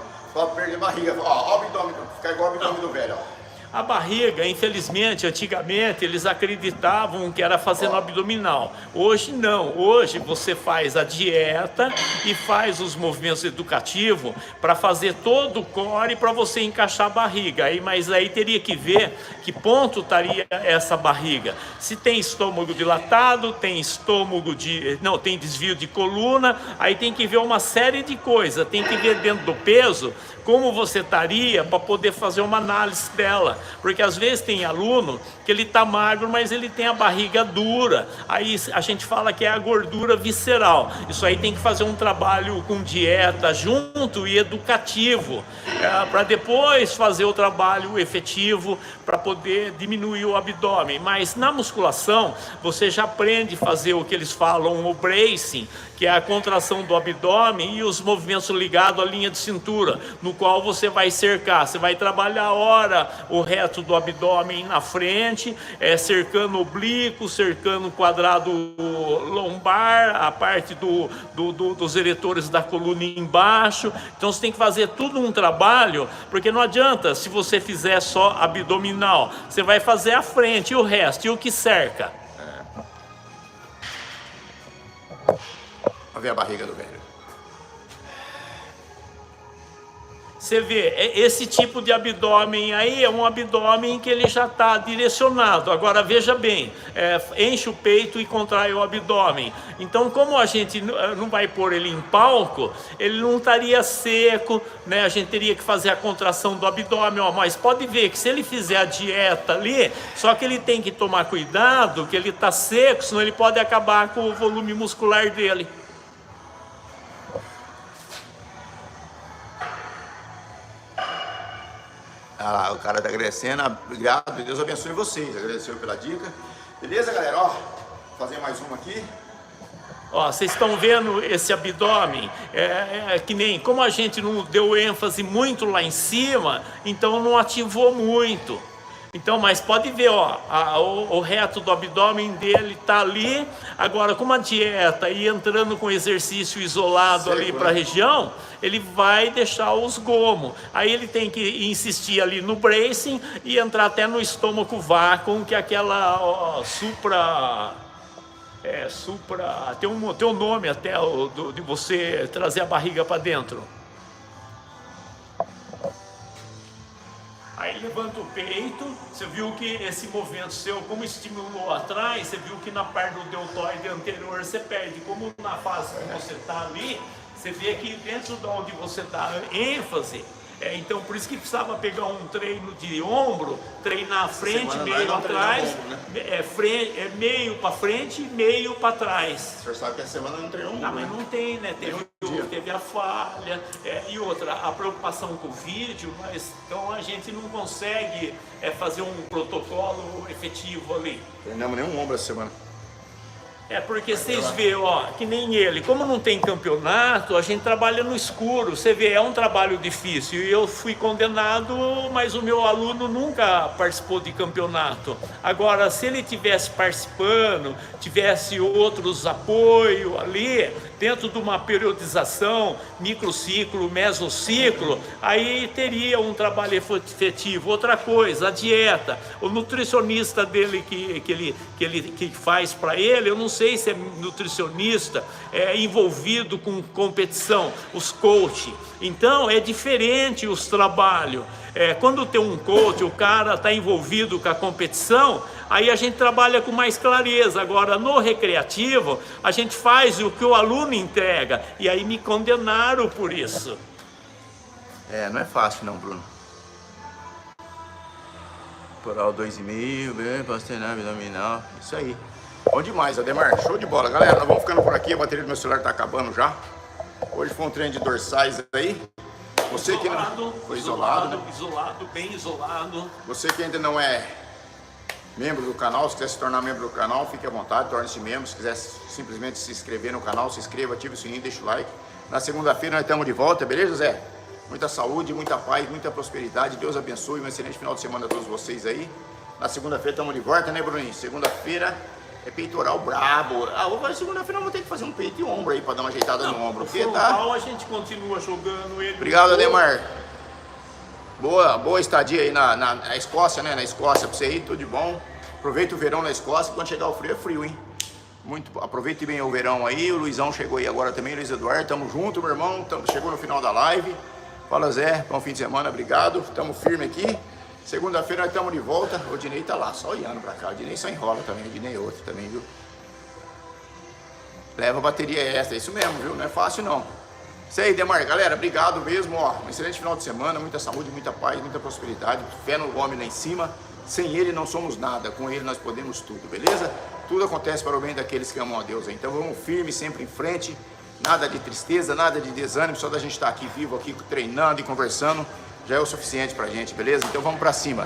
Speaker 1: perder barriga. Ó, o abdômen, ficar igual o abdômen do velho, ó.
Speaker 2: A barriga, infelizmente, antigamente eles acreditavam que era fazendo abdominal. Hoje não. Hoje você faz a dieta e faz os movimentos educativos para fazer todo o core para você encaixar a barriga. Mas aí teria que ver que ponto estaria essa barriga. Se tem estômago dilatado, tem tem desvio de coluna, aí tem que ver uma série de coisas. Tem que ver dentro do peso como você estaria para poder fazer uma análise dela. Porque às vezes tem aluno que ele está magro, mas ele tem a barriga dura. Aí a gente fala que é a gordura visceral. Isso aí tem que fazer um trabalho com dieta junto e educativo, para depois fazer o trabalho efetivo para poder diminuir o abdômen. Mas na musculação você já aprende a fazer o que eles falam, o bracing, que é a contração do abdômen e os movimentos ligados à linha de cintura, no qual você vai cercar. Você vai trabalhar o reto do abdômen na frente, cercando o oblíquo, cercando o quadrado lombar, a parte dos eretores da coluna embaixo. Então você tem que fazer tudo um trabalho, porque não adianta se você fizer só abdominal, você vai fazer a frente e o resto, e o que cerca.
Speaker 1: Vamos ver a barriga do velho.
Speaker 2: Você vê, esse tipo de abdômen aí é um abdômen que ele já está direcionado. Agora veja bem, enche o peito e contrai o abdômen. Então, como a gente não vai pôr ele em palco, ele não estaria seco, né? A gente teria que fazer a contração do abdômen, ó. Mas pode ver que se ele fizer a dieta ali, só que ele tem que tomar cuidado, que ele está seco, senão ele pode acabar com o volume muscular dele.
Speaker 1: Ah lá, o cara tá agradecendo, obrigado, Deus abençoe vocês, agradeceu pela dica. Beleza, galera? Ó, vou fazer mais uma aqui.
Speaker 2: Ó, vocês estão vendo esse abdômen? Que nem, como a gente não deu ênfase muito lá em cima, então não ativou muito. Então, mas pode ver, ó, o reto do abdômen dele tá ali. Agora, com uma dieta e entrando com exercício isolado ali para a região, ele vai deixar os gomos. Aí ele tem que insistir ali no bracing e entrar até no estômago vácuo, que é aquela tem um nome até de você trazer a barriga para dentro. Aí levanta o peito, você viu que esse movimento seu, como estimulou atrás, você viu que na parte do deltoide anterior você perde. Como na fase que você está ali, você vê que dentro de onde você dá ênfase, então por isso que precisava pegar um treino de ombro, treinar frente, meio atrás, meio para frente e meio para trás.
Speaker 1: O senhor sabe que essa semana não treinou ombro,
Speaker 2: não, mas não tem, né? Teve a falha, e outra, a preocupação com o vídeo, então a gente não consegue fazer um protocolo efetivo ali.
Speaker 1: Treinamos nenhum ombro essa semana.
Speaker 2: Porque vocês veem, ó, que nem ele, como não tem campeonato, a gente trabalha no escuro. Você vê, é um trabalho difícil. E eu fui condenado, mas o meu aluno nunca participou de campeonato. Agora, se ele tivesse participando, tivesse outros apoios ali, dentro de uma periodização, microciclo, mesociclo, aí teria um trabalho efetivo. Outra coisa, a dieta, o nutricionista dele que faz para ele, eu não sei se é nutricionista, envolvido com competição, os coach. Então é diferente os trabalhos. Quando tem um coach, o cara está envolvido com a competição, aí a gente trabalha com mais clareza. Agora no recreativo, a gente faz o que o aluno entrega, e aí me condenaram por isso.
Speaker 1: Não é fácil não, Bruno. Poral 2,5, bem, pastenar, abdominal, isso aí. Bom demais, Ademar, show de bola. Galera, nós vamos ficando por aqui, a bateria do meu celular tá acabando já. Hoje foi um treino de dorsais aí. Você que não... Foi isolado, né?
Speaker 2: Isolado, bem isolado.
Speaker 1: Você que ainda não é membro do canal, se quiser se tornar membro do canal, fique à vontade, torne-se membro. Se quiser simplesmente se inscrever no canal, se inscreva, ative o sininho, deixa o like. Na segunda-feira nós estamos de volta, beleza, Zé? Muita saúde, muita paz, muita prosperidade. Deus abençoe, um excelente final de semana a todos vocês aí. Na segunda-feira estamos de volta, né, Bruninho? Segunda-feira é peitoral brabo. Segunda-feira vou ter que fazer um peito e ombro aí pra dar uma ajeitada no ombro.
Speaker 2: Porque tá? A gente continua jogando ele.
Speaker 1: Obrigado, Ademar. Boa estadia aí na Escócia, né? Na Escócia pra você ir, tudo de bom. Aproveita o verão na Escócia, quando chegar o frio é frio, hein? Aproveite bem o verão aí. O Luizão chegou aí agora também, Luiz Eduardo. Tamo junto, meu irmão. Chegou no final da live. Fala, Zé. Bom fim de semana, obrigado. Tamo firme aqui. Segunda-feira nós estamos de volta. O Dinei tá lá, só olhando pra cá. O Dinei só enrola também. O Dinei é outro também, viu? Leva a bateria extra, é isso mesmo, viu? Não é fácil não. Isso aí, Demar. Galera, obrigado mesmo. Ó, um excelente final de semana. Muita saúde, muita paz, muita prosperidade. Fé no homem lá em cima. Sem ele não somos nada. Com ele nós podemos tudo, beleza? Tudo acontece para o bem daqueles que amam a Deus. Então vamos firme, sempre em frente. Nada de tristeza, nada de desânimo. Só da gente estar aqui vivo, aqui treinando e conversando, já é o suficiente pra gente, beleza? Então vamos pra cima.